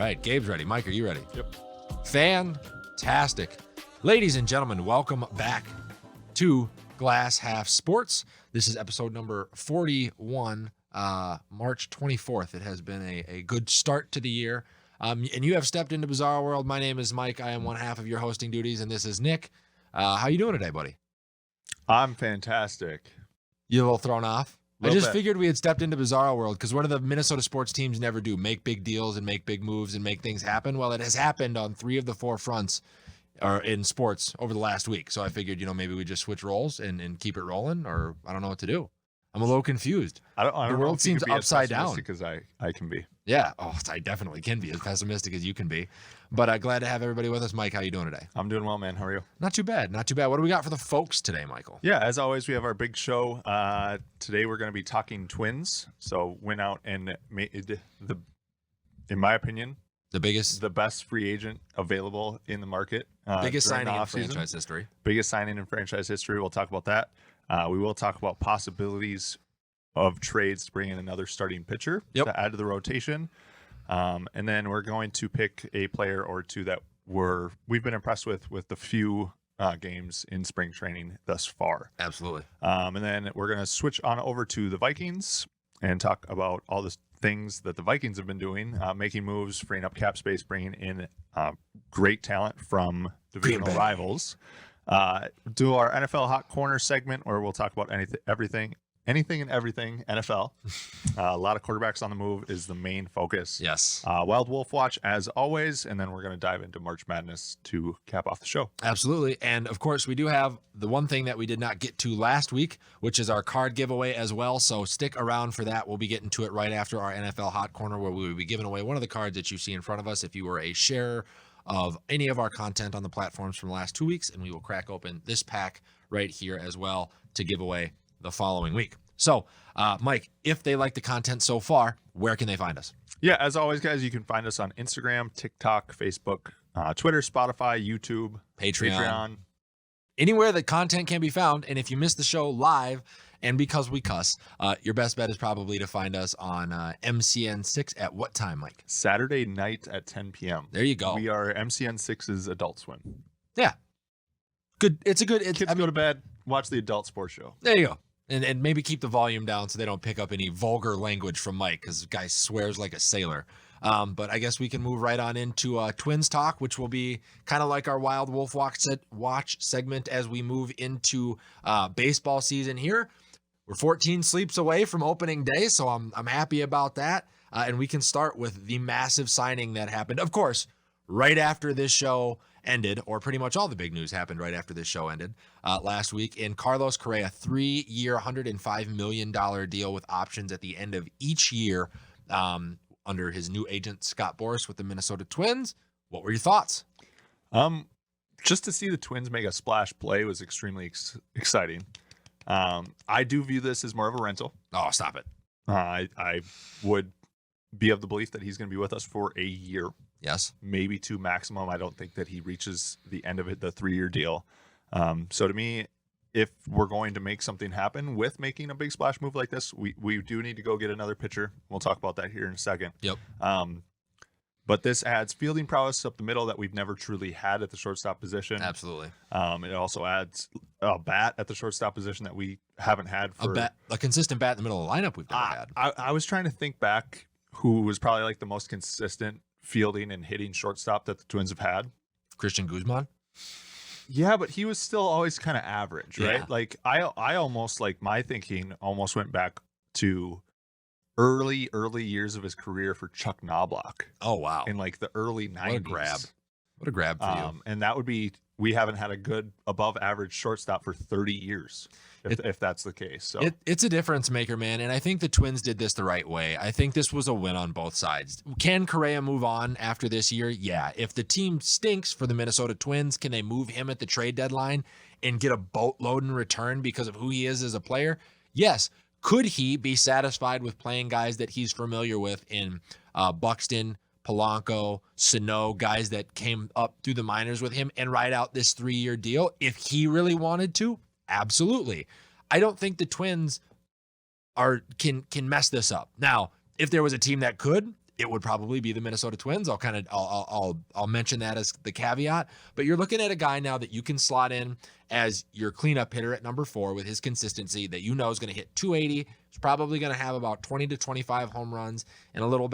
right, Gabe's ready. Mike, are you ready? Yep. Fantastic. Ladies and gentlemen, welcome back to Glass Half Sports. This is episode number 41, March 24th. It has been a good start to the year. And you have stepped into Bizarre World. My name is Mike. I am one half of your hosting duties, and this is Nick. How you doing today, buddy? I'm fantastic. You a little thrown off? I Little just bit. figured we had stepped into Bizarro World because what do the Minnesota sports teams never do? Make big deals and make big moves and make things happen. Well, it has happened on 3 of the 4 fronts or in sports over the last week. So I figured, maybe we just switch roles and keep it rolling, or I don't know what to do. I'm a little confused. I don't The know world if you seems could be as upside down. pessimistic as I can be. Yeah. Oh, I definitely can be as pessimistic as you can be. But glad to have everybody with us. Mike, how you doing today? I'm doing well, man. How are you? Not too bad. Not too bad. What do we got for the folks today, Michael? Yeah, as always, we have our big show. Today we're going to be talking Twins. So went out and made in my opinion, The best free agent available in the market. biggest during the signing in offseason. franchise history. Biggest signing in franchise history. We'll talk about that. We will talk about possibilities of trades to bring in another starting pitcher to add to the rotation. And then we're going to pick a player or two that we've been impressed with the few games in spring training thus far. Absolutely. And then we're going to switch on over to the Vikings and talk about all the things that the Vikings have been doing, making moves, freeing up cap space, bringing in great talent from divisional rivals. Do our NFL Hot Corner segment where we'll talk about anything and everything NFL. A lot of quarterbacks on the move is the main focus. Yes. Wild Wolf Watch as always, and then we're going to dive into March Madness to cap off the show. Absolutely. And of course, we do have the one thing that we did not get to last week, which is our card giveaway as well. So stick around for that. We'll be getting to it right after our NFL Hot Corner, where we will be giving away one of the cards that you see in front of us if you were a sharer of any of our content on the platforms from the last 2 weeks. And we will crack open this pack right here as well to give away the following week. So, Mike, if they like the content so far, where can they find us? Yeah, as always, guys, you can find us on Instagram, TikTok, Facebook, Twitter, Spotify, YouTube, Patreon. Anywhere that content can be found. And if you missed the show live, and because we cuss, your best bet is probably to find us on MCN6 at what time, Mike? Saturday night at 10 p.m. There you go. We are MCN6's Adult Swim. Yeah. Good. It's a good... Kids go to bed, watch the adult sports show. There you go. And maybe keep the volume down so they don't pick up any vulgar language from Mike, because the guy swears like a sailor. But I guess we can move right on into Twins talk, which will be kind of like our Wild Wolf Watch segment as we move into baseball season here. We're 14 sleeps away from opening day, so I'm happy about that. And we can start with the massive signing that happened, of course, right after this show ended, or pretty much all the big news happened right after this show ended last week, in Carlos Correa, 3-year, $105 million deal with options at the end of each year under his new agent, Scott Boras, with the Minnesota Twins. What were your thoughts? Just to see the Twins make a splash play was extremely exciting. I do view this as more of a rental. Oh, stop it. I would be of the belief that he's going to be with us for a year. Yes. Maybe 2 maximum. I don't think that he reaches the end of it, the 3-year deal. So to me, if we're going to make something happen with making a big splash move like this, we do need to go get another pitcher. We'll talk about that here in a second. Yep. But this adds fielding prowess up the middle that we've never truly had at the shortstop position. Absolutely. It also adds a bat at the shortstop position that we haven't had for a consistent bat in the middle of the lineup we've never had. I was trying to think back who was probably like the most consistent fielding and hitting shortstop that the Twins have had. Christian Guzman. Yeah, but he was still always kind of average, right? Yeah. Like I almost, like, my thinking almost went back to early years of his career for Chuck Knobloch. Oh, wow. In like the early 90s. What a grab for you. And that would be, we haven't had a good above average shortstop for 30 years, if that's the case. So it's a difference maker, man. And I think the Twins did this the right way. I think this was a win on both sides. Can Correa move on after this year? Yeah. If the team stinks for the Minnesota Twins, can they move him at the trade deadline and get a boatload in return because of who he is as a player? Yes. Could he be satisfied with playing guys that he's familiar with in Buxton, Polanco, Sano, guys that came up through the minors with him, and ride out this 3-year deal if he really wanted to? Absolutely. I don't think the Twins can mess this up. Now, if there was a team that could, it would probably be the Minnesota Twins. I'll mention that as the caveat, but you're looking at a guy now that you can slot in as your cleanup hitter at number 4 with his consistency that you know is going to hit 280. He's probably going to have about 20 to 25 home runs and a little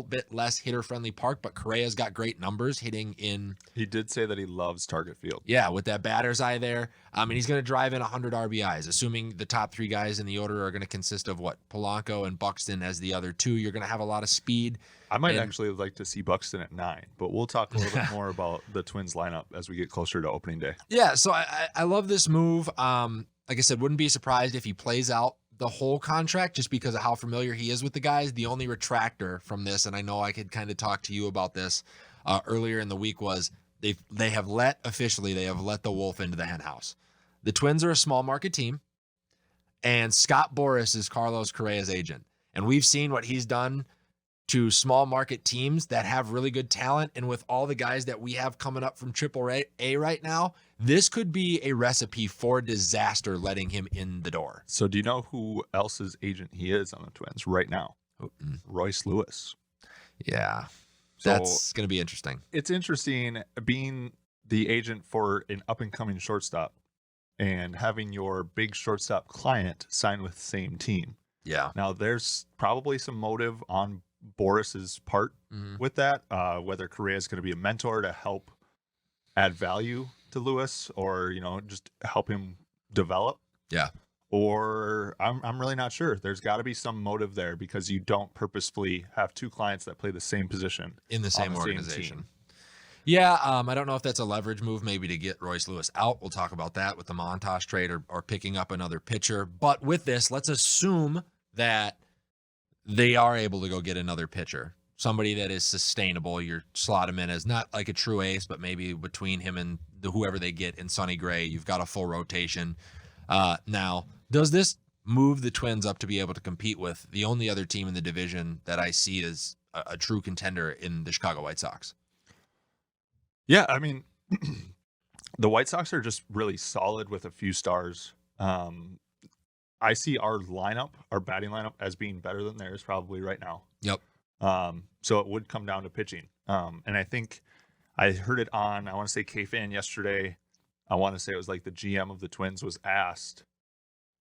bit less hitter-friendly park, but Correa's got great numbers hitting in. He did say that he loves target field. Yeah, with that batter's eye there. And he's going to drive in 100 RBIs, assuming the top 3 guys in the order are going to consist of Polanco and Buxton as the other 2. You're going to have a lot of speed. I might actually like to see Buxton at 9, but we'll talk a little bit more about the Twins lineup as we get closer to opening day. Yeah, so I love this move. Like I said, wouldn't be surprised if he plays out the whole contract just because of how familiar he is with the guys. The only retractor from this, and I know I could kind of talk to you about this earlier in the week, was they have let the wolf into the hen house. The Twins are a small market team, and Scott Boras is Carlos Correa's agent. And we've seen what he's done to small market teams that have really good talent. And with all the guys that we have coming up from AAA right now, this could be a recipe for disaster letting him in the door. So do you know who else's agent he is on the Twins right now? Royce Lewis. Yeah, that's going to be interesting. It's interesting being the agent for an up-and-coming shortstop and having your big shortstop client sign with the same team. Yeah. Now, there's probably some motive on Boris's part with that, whether Correa is going to be a mentor to help add value to Lewis, or just help him develop. Yeah. Or I'm really not sure. There's got to be some motive there, because you don't purposefully have 2 clients that play the same position in the same organization. Same team. Yeah, I don't know if that's a leverage move, maybe to get Royce Lewis out. We'll talk about that with the Montage trade or picking up another pitcher. But with this, let's assume that they are able to go get another pitcher, somebody that is sustainable. You slot him in as not like a true ace, but maybe between him and whoever they get in Sonny Gray, you've got a full rotation. Now, does this move the Twins up to be able to compete with the only other team in the division that I see as a true contender in the Chicago White Sox? Yeah, I mean, the White Sox are just really solid with a few stars. I see our batting lineup, as being better than theirs probably right now. Yep. So it would come down to pitching. And I think I heard it on, I want to say K-Fan yesterday. I want to say it was like the GM of the Twins was asked,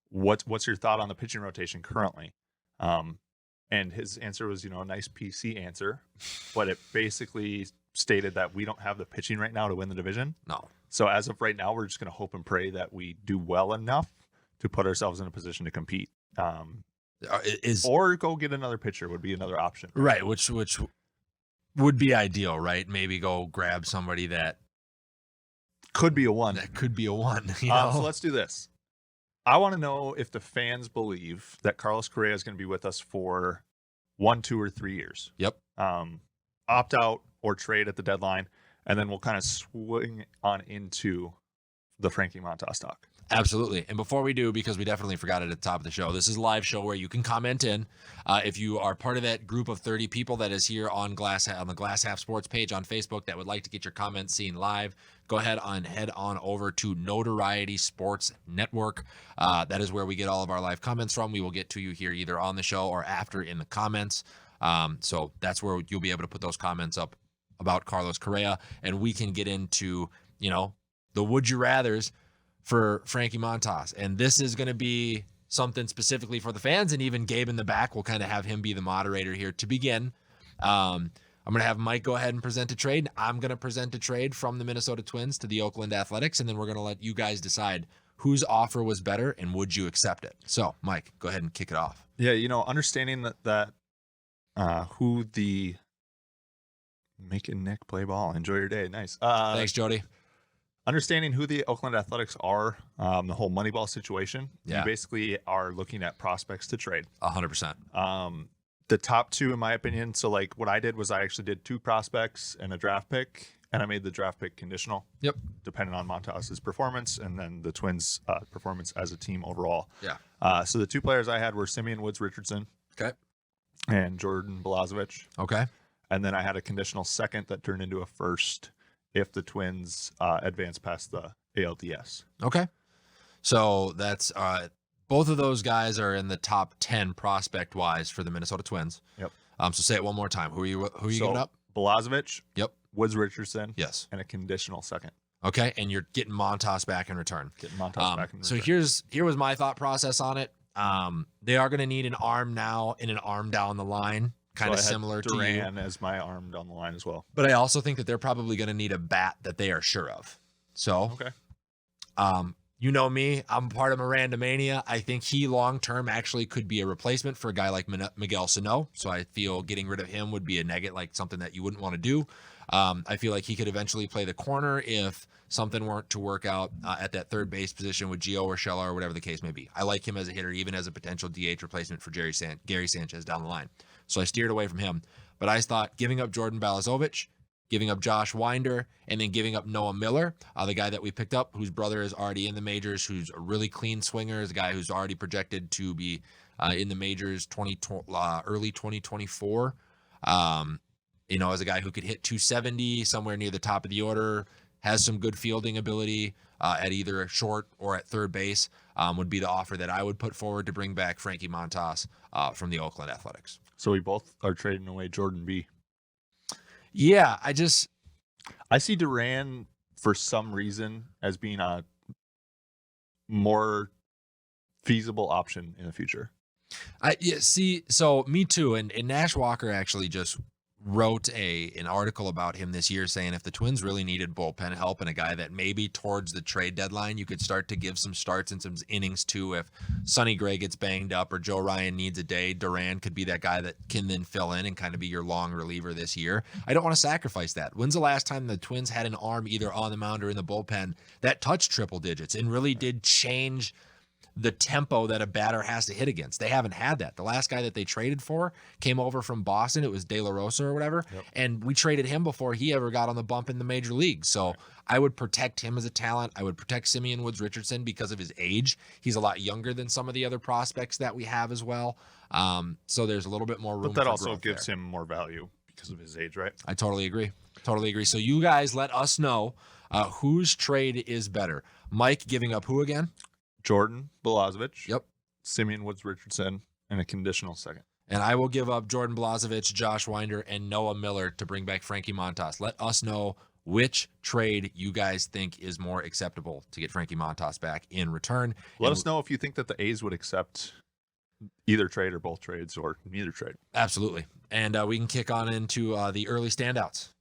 what's your thought on the pitching rotation currently? And his answer was, a nice PC answer, but it basically stated that we don't have the pitching right now to win the division. No. So as of right now, we're just going to hope and pray that we do well enough to put ourselves in a position to compete. Or go get another pitcher would be another option. Right, which would be ideal, right? Maybe go grab somebody that could be a 1. That could be a 1. So let's do this. I want to know if the fans believe that Carlos Correa is going to be with us for 1, 2, or 3 years. Yep. Opt out or trade at the deadline, and then we'll kind of swing on into the Frankie Montas talk. Absolutely. And before we do, because we definitely forgot it at the top of the show, this is a live show where you can comment in. If you are part of that group of 30 people that is here on the Glass Half Sports page on Facebook that would like to get your comments seen live, go ahead and head on over to Notoriety Sports Network. That is where we get all of our live comments from. We will get to you here either on the show or after in the comments. So that's where you'll be able to put those comments up about Carlos Correa, and we can get into, the would you rathers for Frankie Montas. And this is going to be something specifically for the fans, and even Gabe in the back will kind of have him be the moderator here to begin. I'm going to have Mike go ahead and present a trade. I'm going to present a trade from the Minnesota Twins to the Oakland Athletics, and then we're going to let you guys decide whose offer was better and would you accept it. So, Mike, go ahead and kick it off. Yeah, understanding that who the making Nick play ball. Enjoy your day. Nice. Thanks, Jody. Understanding who the Oakland Athletics are, the whole Moneyball situation, yeah. You basically are looking at prospects to trade. 100%. The top 2, in my opinion. So, like, what I did was I actually did 2 prospects and a draft pick, and I made the draft pick conditional. Yep. Depending on Montas's performance and then the Twins' performance as a team overall. Yeah. So the 2 players I had were Simeon Woods Richardson. Okay. And Jordan Balazovic. Okay. And then I had a conditional second that turned into a first if the Twins advance past the ALDS. Okay. So that's both of those guys are in the top 10 prospect-wise for the Minnesota Twins. Yep. So say it one more time. Who are you giving up? Balazovic. Yep. Woods Richardson. Yes. And a conditional second. Okay, and you're getting Montas back in return. Getting Montas back in return. So here was my thought process on it. They are going to need an arm now and an arm down the line, kind of similar to Duran as my arm down the line as well. But I also think that they're probably going to need a bat that they are sure of. So, you know me, I'm part of Miranda Mania. I think he long-term actually could be a replacement for a guy like Miguel Sano. So I feel getting rid of him would be a negative, like something that you wouldn't want to do. I feel like he could eventually play the corner if something weren't to work out at that third base position with Gio or Urshela or whatever the case may be. I like him as a hitter, even as a potential DH replacement for Gary Sanchez down the line. So I steered away from him. But I thought giving up Jordan Balazovic, giving up Josh Winder, and then giving up Noah Miller, the guy that we picked up, whose brother is already in the majors, who's a really clean swinger, is a guy who's already projected to be in the majors early 2024. As a guy who could hit 270 somewhere near the top of the order, has some good fielding ability at either short or at third base, would be the offer that I would put forward to bring back Frankie Montas from the Oakland Athletics. So we both are trading away Jordan B. Yeah, I see Duran for some reason as being a more feasible option in the future. So me too. And Nash Walker actually just wrote an article about him this year saying if the Twins really needed bullpen help and a guy that maybe towards the trade deadline you could start to give some starts and some innings to, if Sonny Gray gets banged up or Joe Ryan needs a day, Duran could be that guy that can then fill in and kind of be your long reliever this year. I don't want to sacrifice that. When's the last time the Twins had an arm either on the mound or in the bullpen that touched triple digits and really did change the tempo that a batter has to hit against? They haven't had that. The last guy that they traded for came over from Boston. It was De La Rosa or whatever. Yep. And we traded him before he ever got on the bump in the major league. So right. I would protect him as a talent. I would protect Simeon Woods Richardson because of his age. He's a lot younger than some of the other prospects that we have as well. So there's a little bit more room. But that also gives him more value because of his age, right? I totally agree. So you guys let us know whose trade is better. Mike giving up who again? Jordan Balazovic. Yep. Simeon Woods Richardson and a conditional second. And I will give up Jordan Balazovic, Josh Winder, and Noah Miller to bring back Frankie Montas. Let us know which trade you guys think is more acceptable to get Frankie Montas back in return. Let us know if you think that the A's would accept either trade or both trades or neither trade. Absolutely. And we can kick on into the early standouts.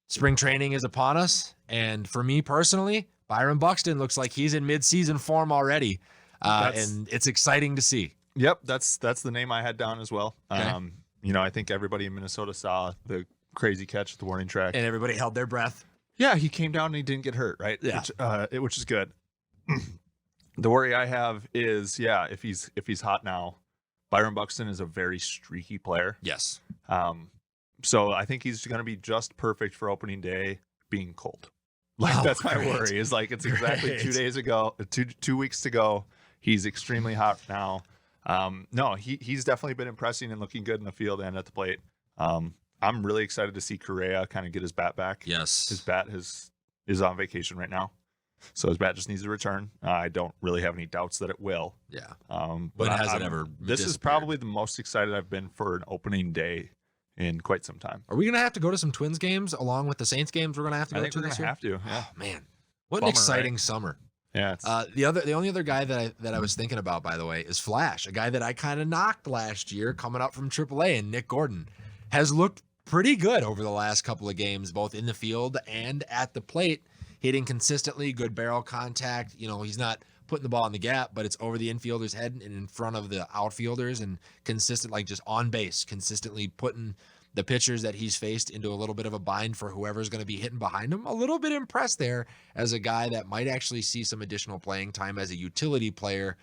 Spring training is upon us. And for me personally, Byron Buxton looks like he's in mid-season form already, and it's exciting to see. Yep, that's the name I had down as well. Okay. I think everybody in Minnesota saw the crazy catch at the warning track, and everybody held their breath. Yeah, he came down and he didn't get hurt, right? Yeah, which is good. The worry I have is, if he's hot now, Byron Buxton is a very streaky player. Yes. So I think he's going to be just perfect for opening day being cold. That's my worry. Is it's exactly 2 days ago, 2 weeks to go. He's extremely hot now. No, he's definitely been impressing and looking good in the field and at the plate. I'm really excited to see Correa kind of get his bat back. Yes, his bat is on vacation right now, so his bat just needs to return. I don't really have any doubts that it will. Yeah. But it hasn't ever. This is probably the most excited I've been for an opening day in quite some time. Are we going to have to go to some Twins games along with the Saints games we're going to have to go to this year? I think we're going to have to, yeah. Oh, man. What an exciting summer. Yeah. The only other guy that I was thinking about, by the way, is Flash, a guy that I kind of knocked last year coming up from AAA, and Nick Gordon has looked pretty good over the last couple of games, both in the field and at the plate, hitting consistently, good barrel contact. He's not putting the ball in the gap, but it's over the infielder's head and in front of the outfielders, and consistent, just on base, consistently putting the pitchers that he's faced into a little bit of a bind for whoever's going to be hitting behind him. A little bit impressed there as a guy that might actually see some additional playing time as a utility player.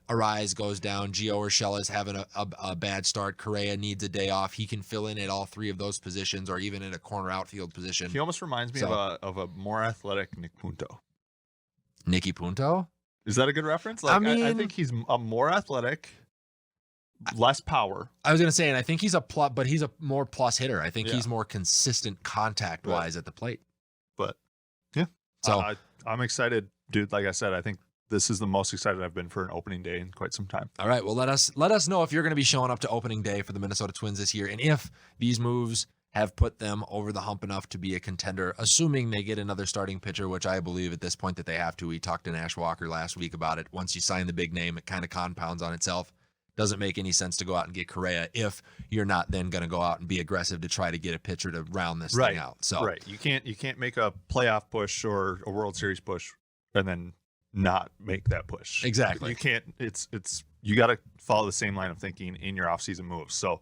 Arise goes down. Gio Urshela is having a bad start. Correa needs a day off. He can fill in at all three of those positions, or even in a corner outfield position. He almost reminds me of a more athletic Nick Punto. Nicky Punto? Is that a good reference? I think he's a more athletic, less power. I was going to say, and I think he's a plus, but he's a more plus hitter. I think he's more consistent contact-wise at the plate. But, yeah. So I'm excited, dude. Like I said, I think this is the most excited I've been for an opening day in quite some time. All right. Well, let us know if you're going to be showing up to opening day for the Minnesota Twins this year, and if these moves have put them over the hump enough to be a contender, assuming they get another starting pitcher, which I believe at this point that they have to. We talked to Nash Walker last week about it. Once you sign the big name, it kind of compounds on itself. Doesn't make any sense to go out and get Correa if you're not then going to go out and be aggressive to try to get a pitcher to round this thing out. So right, you can't make a playoff push or a World Series push and then not make that push. Exactly. You can't. It's you got to follow the same line of thinking in your offseason moves. So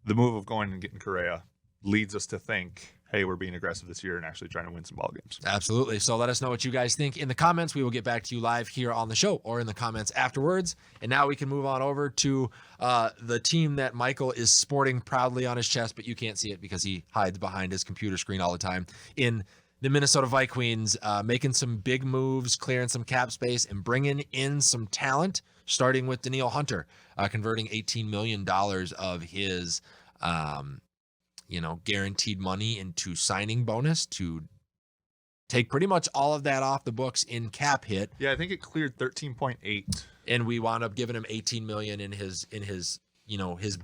the move of going and getting Correa leads us to think, hey, we're being aggressive this year and actually trying to win some ball games. Absolutely. So let us know what you guys think in the comments. We will get back to you live here on the show or in the comments afterwards. And now we can move on over to the team that Michael is sporting proudly on his chest, but you can't see it because he hides behind his computer screen all the time. In the Minnesota Vikings, making some big moves, clearing some cap space, and bringing in some talent, starting with Danielle Hunter, converting $18 million of his guaranteed money into signing bonus to take pretty much all of that off the books in cap hit. Yeah, I think it cleared 13.8. And we wound up giving him $18 million in his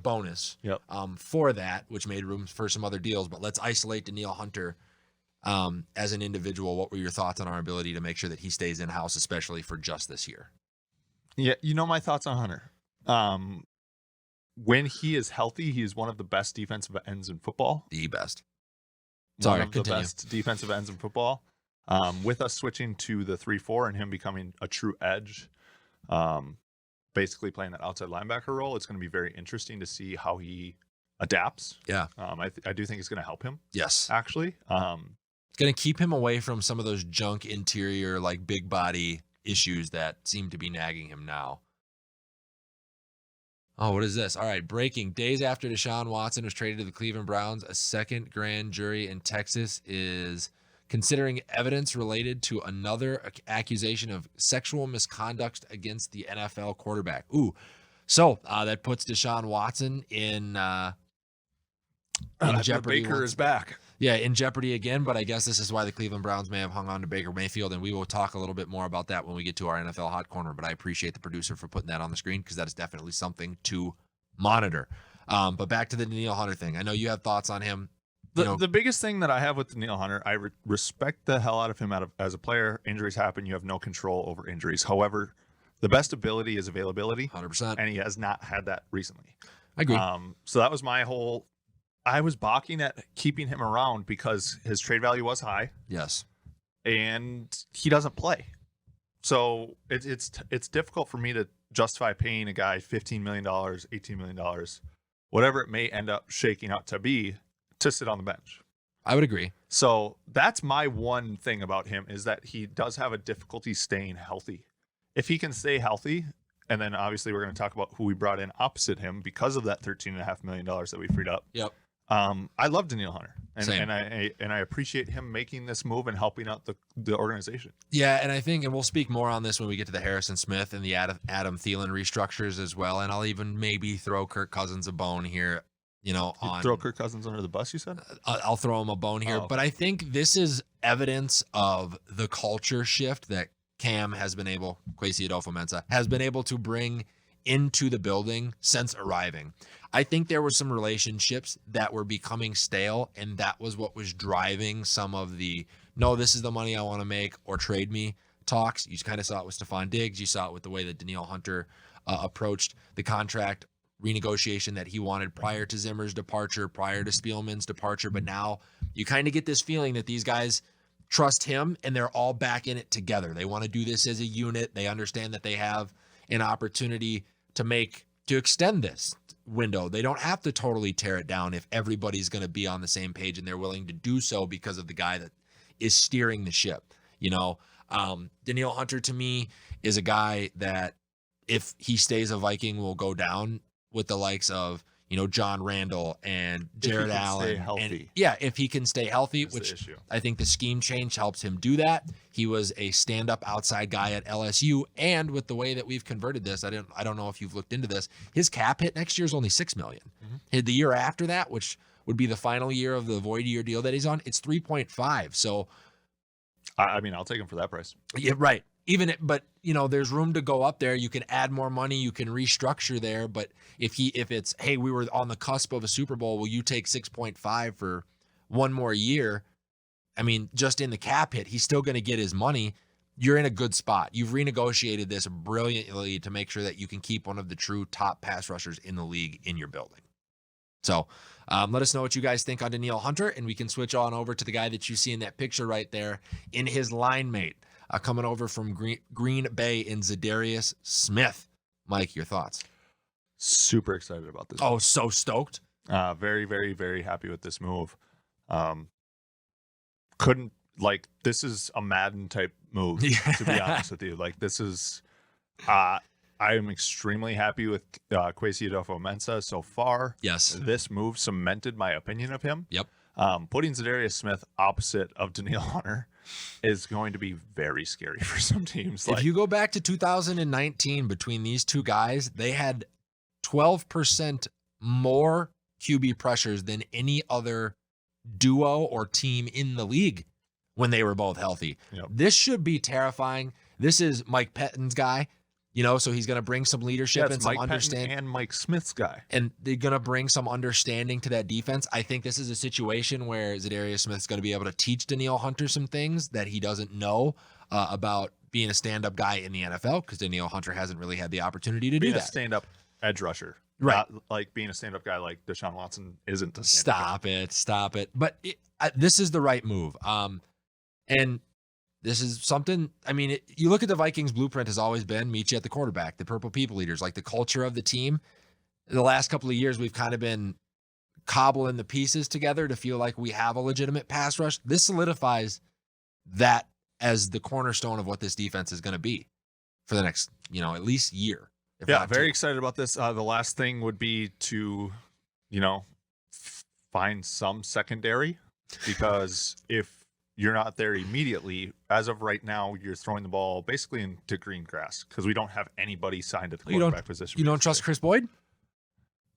bonus Yep. For that, which made room for some other deals. But let's isolate Danielle Hunter as an individual. What were your thoughts on our ability to make sure that he stays in-house, especially for just this year? Yeah, my thoughts on Hunter. When he is healthy, he is one of the best defensive ends in football. The best. One of the best defensive ends in football. With us switching to the 3-4 and him becoming a true edge, basically playing that outside linebacker role, it's going to be very interesting to see how he adapts. Yeah. I do think it's going to help him. Yes. Actually. It's going to keep him away from some of those junk interior, like big body issues that seem to be nagging him now. Oh, what is this? All right, breaking. Days after Deshaun Watson was traded to the Cleveland Browns, a second grand jury in Texas is considering evidence related to another accusation of sexual misconduct against the NFL quarterback. Ooh, so that puts Deshaun Watson in jeopardy. Baker is back. Yeah, in jeopardy again, but I guess this is why the Cleveland Browns may have hung on to Baker Mayfield, and we will talk a little bit more about that when we get to our NFL Hot Corner, but I appreciate the producer for putting that on the screen because that is definitely something to monitor. But back to the Danielle Hunter thing. I know you have thoughts on him. The biggest thing that I have with Danielle Hunter, I respect the hell out of him as a player. Injuries happen. You have no control over injuries. However, the best ability is availability. 100%. And he has not had that recently. I agree. So that was my whole... I was balking at keeping him around because his trade value was high. Yes. And he doesn't play. So it's difficult for me to justify paying a guy $15 million, $18 million, whatever it may end up shaking out to be, to sit on the bench. I would agree. So that's my one thing about him is that he does have a difficulty staying healthy. If he can stay healthy, and then obviously we're going to talk about who we brought in opposite him because of that $13.5 million that we freed up. Yep. I love Danielle Hunter, Same. and I appreciate him making this move and helping out the organization. Yeah, and I think, and we'll speak more on this when we get to the Harrison Smith and the Adam Thielen restructures as well, and I'll even maybe throw Kirk Cousins a bone here. Throw Kirk Cousins under the bus, you said? I'll throw him a bone here, Oh. But I think this is evidence of the culture shift that Cam has been able, Kwesi Adolfo-Mensah, has been able to bring into the building since arriving. I think there were some relationships that were becoming stale, and that was what was driving some of the, no, this is the money I want to make, or trade me talks. You kind of saw it with Stephon Diggs. You saw it with the way that Danielle Hunter approached the contract renegotiation that he wanted prior to Zimmer's departure, prior to Spielman's departure. But now you kind of get this feeling that these guys trust him and they're all back in it together. They want to do this as a unit. They understand that they have an opportunity to extend this window. They don't have to totally tear it down if everybody's going to be on the same page, and they're willing to do so because of the guy that is steering the ship. Danielle Hunter to me is a guy that if he stays a Viking will go down with the likes of, John Randall and Jared Allen. Stay healthy. And, yeah, if he can stay healthy, That's which the issue. I think the scheme change helps him do that. He was a stand-up outside guy at LSU, and with the way that we've converted this, I don't know if you've looked into this. His cap hit next year is only $6 million. Mm-hmm. The year after that, which would be the final year of the void year deal that he's on, it's 3.5. So, I mean, I'll take him for that price. yeah, right. but there's room to go up there. You can add more money, you can restructure there. But if it's, hey, we were on the cusp of a Super Bowl, will you take 6.5 for one more year? I mean, just in the cap hit, he's still going to get his money. You're in a good spot. You've renegotiated this brilliantly to make sure that you can keep one of the true top pass rushers in the league in your building. So let us know what you guys think on Danielle Hunter, and we can switch on over to the guy that you see in that picture right there in his line mate, coming over from Green Bay in Zadarius Smith. Mike, your thoughts? Super excited about this. Oh, so stoked. Very, very, very happy with this move. This is a Madden type move, to be honest with you. Like, this is, I am extremely happy with Kwesi Adolfo-Mensah so far. Yes. This move cemented my opinion of him. Yep. Putting Zadarius Smith opposite of Danielle Hunter is going to be very scary for some teams. If you go back to 2019, between these two guys, they had 12% more QB pressures than any other duo or team in the league when they were both healthy. Yep. This should be terrifying. This is Mike Pettine's guy, so he's going to bring some leadership and some understanding. And Mike Smith's guy. And they're going to bring some understanding to that defense. I think this is a situation where Zadarius Smith's going to be able to teach Danielle Hunter some things that he doesn't know about being a stand-up guy in the NFL, because Danielle Hunter hasn't really had the opportunity to do that. A stand-up edge rusher. Right. Not like being a stand-up guy like Deshaun Watson isn't a stand-up guy. Stop it. But this is the right move. And this is something, you look at the Vikings blueprint has always been meet you at the quarterback, the Purple People Eaters, like the culture of the team. The last couple of years, we've kind of been cobbling the pieces together to feel like we have a legitimate pass rush. This solidifies that as the cornerstone of what this defense is going to be for the next, at least year. Yeah, very excited about this. The last thing would be to, find some secondary, because if you're not there immediately, as of right now, you're throwing the ball basically into green grass, because we don't have anybody signed at the quarterback position. You don't trust Chris Boyd?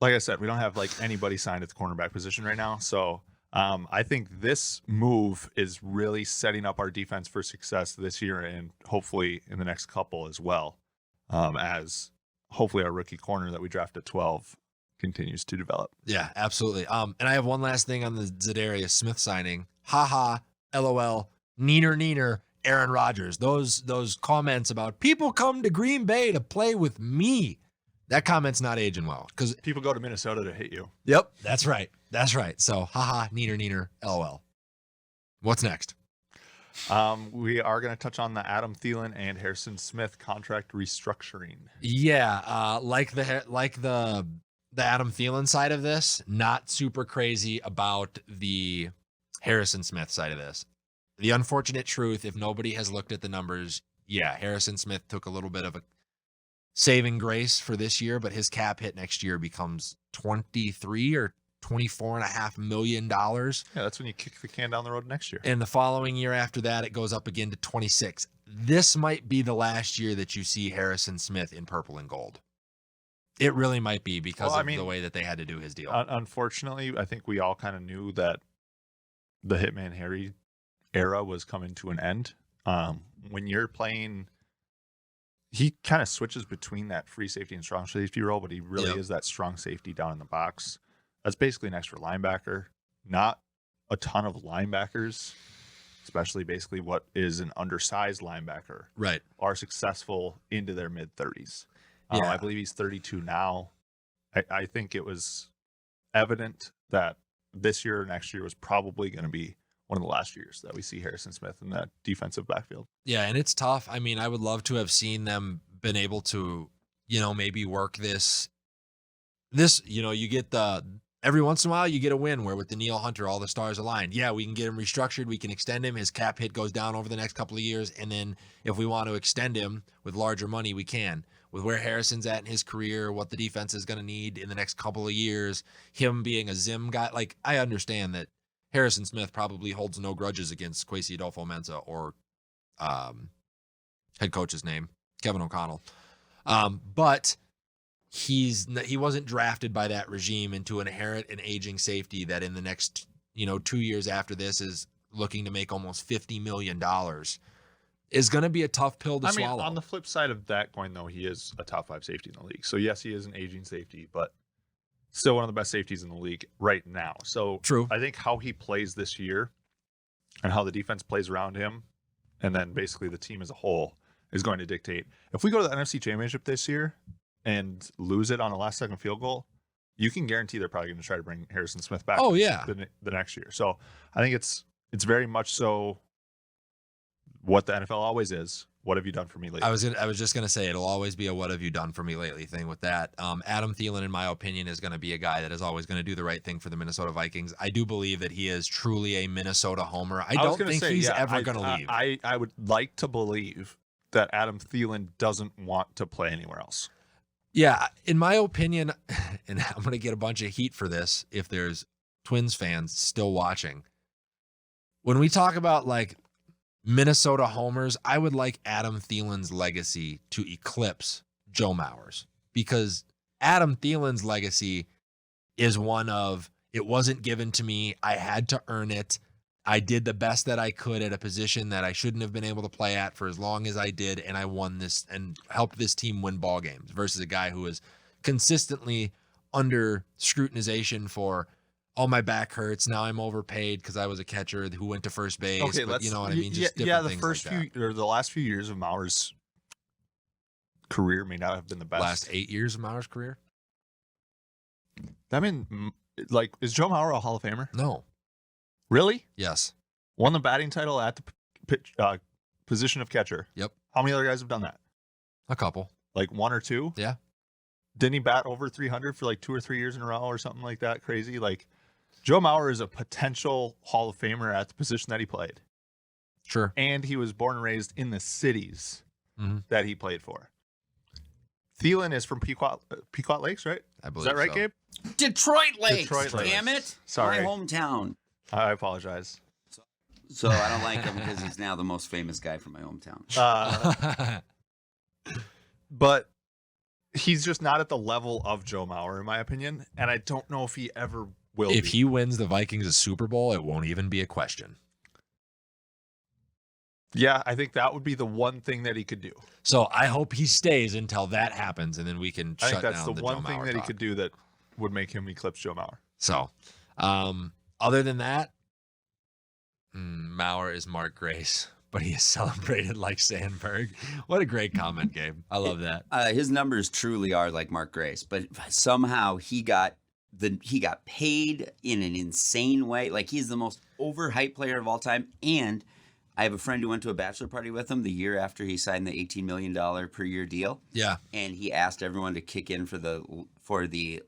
Like I said, we don't have anybody signed at the cornerback position right now. So I think this move is really setting up our defense for success this year, and hopefully in the next couple as well, as hopefully our rookie corner that we draft at 12 continues to develop. Yeah, absolutely. And I have one last thing on the Zadarius Smith signing. Ha, LOL, neener, Aaron Rodgers. Those comments about people come to Green Bay to play with me. That comment's not aging well, because people go to Minnesota to hit you. Yep, that's right. So, haha, neener, LOL. What's next? We are going to touch on the Adam Thielen and Harrison Smith contract restructuring. Yeah, like the Adam Thielen side of this, not super crazy about the Harrison Smith side of this. The unfortunate truth, if nobody has looked at the numbers, yeah, Harrison Smith took a little bit of a saving grace for this year, but his cap hit next year becomes $23 or $24.5 million. Yeah, that's when you kick the can down the road next year. And the following year after that, it goes up again to 26. This might be the last year that you see Harrison Smith in purple and gold. It really might be, because of the way that they had to do his deal. Unfortunately, I think we all kind of knew that the Hitman Harry era was coming to an end. When you're playing, he kind of switches between that free safety and strong safety role, but he really is that strong safety down in the box. That's basically an extra linebacker. Not a ton of linebackers, especially basically what is an undersized linebacker, right, are successful into their mid-30s. Yeah. I believe he's 32 now. I think it was evident that this year or next year was probably going to be one of the last years that we see Harrison Smith in that defensive backfield. Yeah, and it's tough. I mean, I would love to have seen them been able to, maybe work this, you get every once in a while you get a win where with Danielle Hunter, all the stars aligned. Yeah, we can get him restructured. We can extend him. His cap hit goes down over the next couple of years. And then if we want to extend him with larger money, we can. With where Harrison's at in his career, what the defense is going to need in the next couple of years, him being a Zim guy. Like, I understand that Harrison Smith probably holds no grudges against Kwesi Adolfo-Mensah or head coach's name, Kevin O'Connell. But he wasn't drafted by that regime and to inherit an aging safety that in the next 2 years after this is looking to make almost $50 million. is going to be a tough pill to I mean, swallow. on the flip side of that coin, though, he is a top 5 safety in the league. So, yes, he is an aging safety, but still one of the best safeties in the league right now. So, True. I think how he plays this year and how the defense plays around him, and then basically the team as a whole, is going to dictate. If we go to the NFC Championship this year and lose it on a last-second field goal, you can guarantee they're probably going to try to bring Harrison Smith back. Oh, yeah. The next year. So, I think it's very much so what the NFL always is. What have you done for me lately? I was just gonna say it'll always be a "what have you done for me lately" thing with that. Adam Thielen, in my opinion, is going to be a guy that is always going to do the right thing for the Minnesota Vikings. I do believe that he is truly a Minnesota homer. I don't think he's ever going to leave. I would like to believe that Adam Thielen doesn't want to play anywhere else. Yeah, in my opinion, and I'm going to get a bunch of heat for this if there's Twins fans still watching. When we talk about like Minnesota homers, I would like Adam Thielen's legacy to eclipse Joe Mauer's, because Adam Thielen's legacy is one of, it wasn't given to me, I had to earn it. I did the best that I could at a position that I shouldn't have been able to play at for as long as I did, and I won this and helped this team win ball games, versus a guy who is consistently under scrutinization for, oh, my back hurts, now I'm overpaid because I was a catcher who went to first base. Okay, but you know what I mean? Just the things first like few or the last few years of Mauer's career may not have been the best. Last 8 years of Mauer's career? I mean, like, is Joe Mauer a Hall of Famer? No. Really? Yes. Won the batting title at the position of catcher. Yep. How many other guys have done that? A couple. Like 1 or 2? Yeah. Didn't he bat over 300 for like 2 or 3 years in a row or something like that? Crazy. Like, Joe Mauer is a potential Hall of Famer at the position that he played. Sure. And he was born and raised in the cities Mhm. that he played for. Thielen is from Pequot Lakes, right? I Is believe that right, so. Gabe? Detroit Lakes. Detroit Lakes. Damn it. Sorry. My hometown. I apologize. So I don't like him because he's now the most famous guy from my hometown. But he's just not at the level of Joe Mauer, in my opinion. And I don't know if he ever will If be. he wins the Vikings a Super Bowl, it won't even be a question. Yeah, I think that would be the one thing that he could do. So I hope he stays until that happens, and then we can I shut think that's down the the one Joe thing Mauer that he talk. could do that would make him eclipse Joe Mauer. So, other than that, Mauer is Mark Grace, but he is celebrated like Sandberg. What a great comment, Gabe. I love that. His numbers truly are like Mark Grace, but somehow he got paid in an insane way. Like, he's the most overhyped player of all time. And I have a friend who went to a bachelor party with him the year after he signed the $18 million per year deal. Yeah. And he asked everyone to kick in for the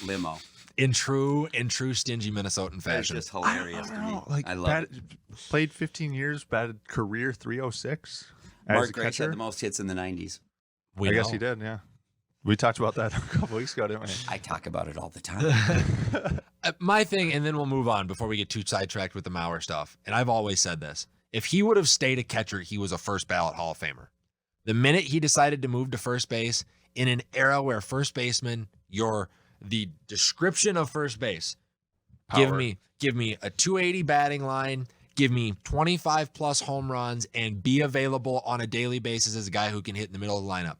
limo. In true stingy Minnesotan It's fashion. just hilarious to me. Like, I love it. Played 15 years, batted career 306. Mark Grace had the most hits in the 90s. I guess he did, yeah. We talked about that a couple weeks ago, didn't we? I talk about it all the time. My thing, and then we'll move on before we get too sidetracked with the Mauer stuff. And I've always said this. If he would have stayed a catcher, he was a first ballot Hall of Famer. The minute he decided to move to first base, in an era where first baseman, the description of first base, give me a 280 batting line, give me 25 plus home runs, and be available on a daily basis as a guy who can hit in the middle of the lineup.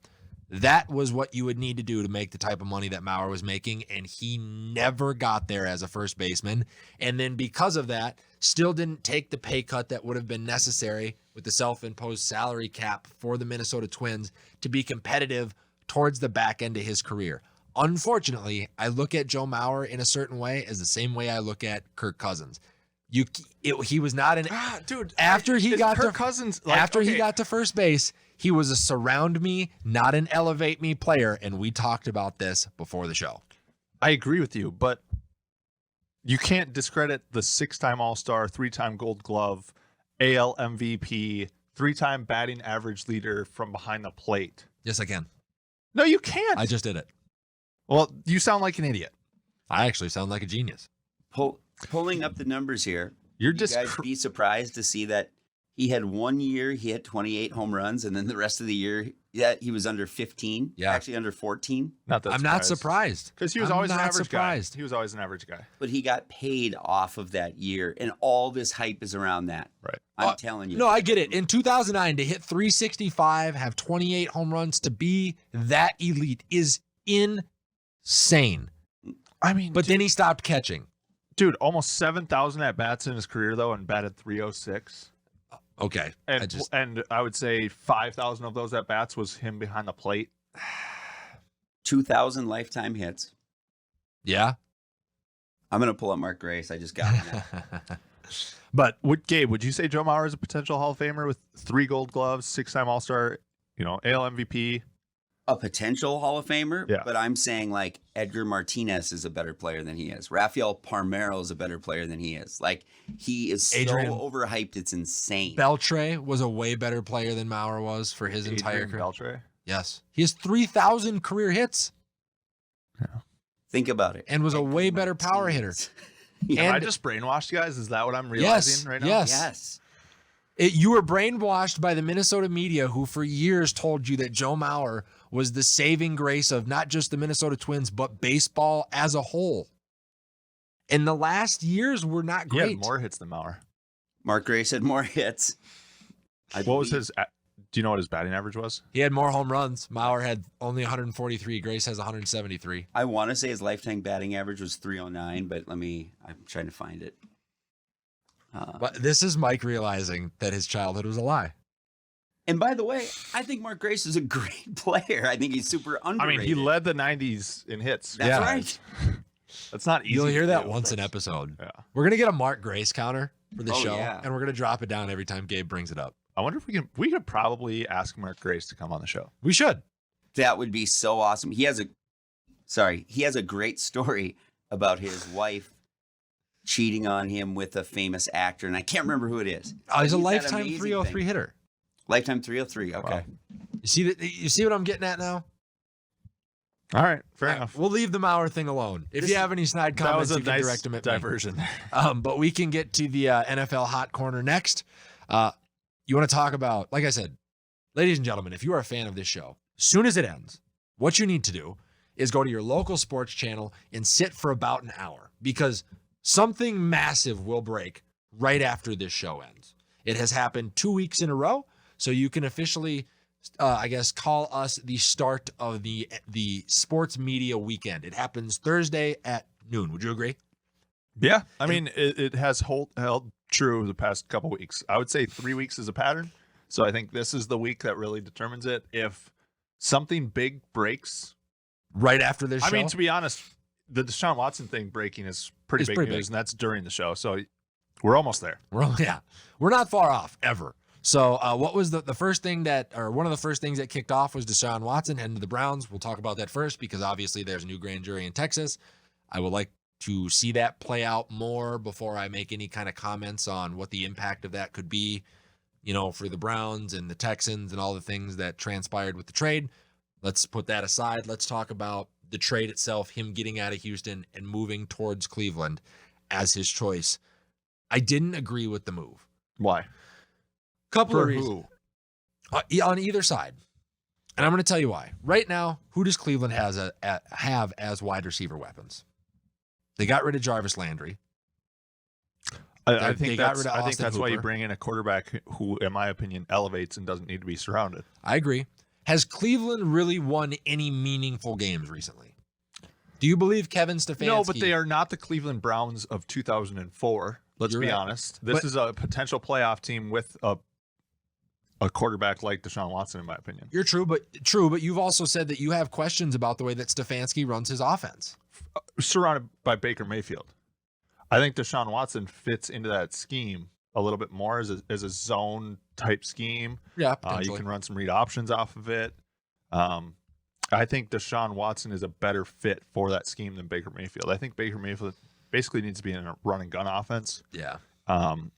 That was what you would need to do to make the type of money that Mauer was making, and he never got there as a first baseman. And then because of that, still didn't take the pay cut that would have been necessary with the self-imposed salary cap for the Minnesota Twins to be competitive towards the back end of his career. Unfortunately, I look at Joe Mauer in a certain way as the same way I look at Kirk Cousins. He was not an dude. After he got Kirk to Cousins, he got to first base, he was a surround me, not an elevate me player, and we talked about this before the show. I agree with you, but you can't discredit the 6-time All-Star, 3-time Gold Glove, AL MVP, 3-time batting average leader from behind the plate. Yes, I can. No, you can't. I just did it. Well, you sound like an idiot. I actually sound like a genius. Pulling up the numbers here, You're you just guys be surprised to see that He had 1 year, he had 28 home runs, and then the rest of the year, he was under 15. Yeah. Actually under 14. I'm not surprised. Because he was I'm always an not average surprised. guy. He was always an average guy. But he got paid off of that year, and all this hype is around that. Right. I'm telling you. No, I get it. In 2009, to hit 365, have 28 home runs, to be that elite is insane. I mean, But then he stopped catching. dude, almost 7,000 at bats in his career though, and batted 306. Okay. And I would say 5,000 of those at bats was him behind the plate. 2,000 lifetime hits. Yeah. I'm gonna pull up Mark Grace. I just got him. But Gabe, would you say Joe Mauer is a potential Hall of Famer with 3 Gold Gloves, 6-time All-Star, AL MVP? A potential Hall of Famer, Yeah. but I'm saying like Edgar Martinez is a better player than he is. Rafael Palmeiro is a better player than he is. Like he is Adrian so overhyped, it's insane. Beltre was a way better player than Mauer was for his entire Adrian career. Beltre? Yes. He has 3,000 career hits Think about it. and was a Edgar way better power hitter. Martinez. Am I And- just brainwashed, guys? Is that what I'm realizing right now? Yes. Yes. You were brainwashed by the Minnesota media who for years told you that Joe Mauer was the saving grace of not just the Minnesota Twins, but baseball as a whole. And the last years were not He great. had more hits than Mauer. Mark Grace had more hits. What was his? Do you know what his batting average was? He had more home runs. Mauer had only 143. Grace has 173. I want to say his lifetime batting average was 309, but I'm trying to find it. But this is Mike realizing that his childhood was a lie. And by the way, I think Mark Grace is a great player. I think he's super I underrated. mean, he led the 90s in hits. That's Yeah. right. That's not easy. You'll to hear that do. once an episode. Yeah. We're going to get a Mark Grace counter for the Oh, show, yeah. and we're going to drop it down every time Gabe brings it up. I wonder if we could probably ask Mark Grace to come on the show. We should. That would be so awesome. He has a great story about his wife cheating on him with a famous actor, and I can't remember who it is. He's a that lifetime amazing 303 thing. hitter. Lifetime 303. Okay. Wow. You see what I'm getting at now? All right, fair All right, enough. we'll leave the Mauer thing alone. If This- you have any snide That comments, was a you can nice direct them at me. diversion. But we can get to the NFL Hot Corner next. You want to talk about, like I said, ladies and gentlemen, if you are a fan of this show, as soon as it ends, what you need to do is go to your local sports channel and sit for about an hour because something massive will break right after this show ends. It has happened 2 weeks in a row, so you can officially, call us the start of the sports media weekend. It happens Thursday at noon. Would you agree? Yeah, I mean, it has held true the past couple weeks. I would say 3 weeks is a pattern. So I think this is the week that really determines it. If something big breaks, Right after this show? I mean, to be honest, the Deshaun Watson thing breaking is pretty It's big pretty news, big. and that's during the show. So we're almost there. We're not far off ever. So what was the first thing one of the first things that kicked off was Deshaun Watson heading to the Browns. We'll talk about that first because obviously there's a new grand jury in Texas. I would like to see that play out more before I make any kind of comments on what the impact of that could be, for the Browns and the Texans and all the things that transpired with the trade. Let's put that aside. Let's talk about the trade itself, him getting out of Houston and moving towards Cleveland as his choice. I didn't agree with the move. Why? Couple For of reasons. who? On either side. And I'm going to tell you why. Right now, who does Cleveland have as wide receiver weapons? They got rid of Jarvis Landry. I They think got that's, rid of I think Austin that's why you Hooper. bring in a quarterback who, in my opinion, elevates and doesn't need to be surrounded. I agree. Has Cleveland really won any meaningful games recently? Do you believe Kevin Stefanski? No, but they are not the Cleveland Browns of 2004. Let's You're be right. honest. This But- is a potential playoff team with a quarterback like Deshaun Watson, in my opinion. You're true, but you've also said that you have questions about the way that Stefanski runs his offense. Surrounded by Baker Mayfield. I think Deshaun Watson fits into that scheme a little bit more as a zone type scheme. Yeah, You potentially. can run some read options off of it. I think Deshaun Watson is a better fit for that scheme than Baker Mayfield. I think Baker Mayfield basically needs to be in a run and gun offense. Yeah. Um,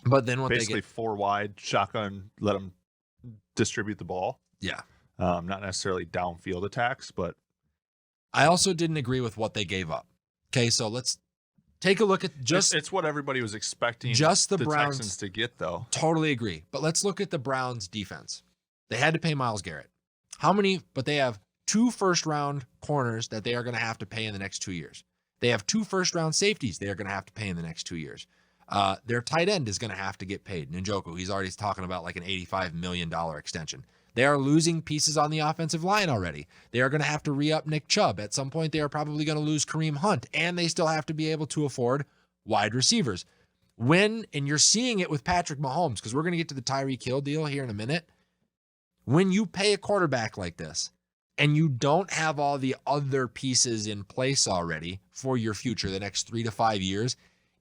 But then what basically they get, 4 wide, shotgun, let them distribute the ball. yeah. Not necessarily downfield attacks, but I also didn't agree with what they gave up. Okay, so let's Take a look at just it's what everybody was expecting just the Browns Texans to get, though. Totally agree. But let's look at the Browns defense. They had to pay Myles Garrett. But they have 2 first-round corners that they are going to have to pay in the next 2 years. They have 2 first-round safeties they are going to have to pay in the next 2 years. Their tight end is going to have to get paid. Njoku, he's already talking about like an $85 million extension. They are losing pieces on the offensive line already. They are going to have to re-up Nick Chubb. At some point, they are probably going to lose Kareem Hunt, and they still have to be able to afford wide receivers. And you're seeing it with Patrick Mahomes, because we're going to get to the Tyreek Hill deal here in a minute. When you pay a quarterback like this, and you don't have all the other pieces in place already for your future, the next 3 to 5 years,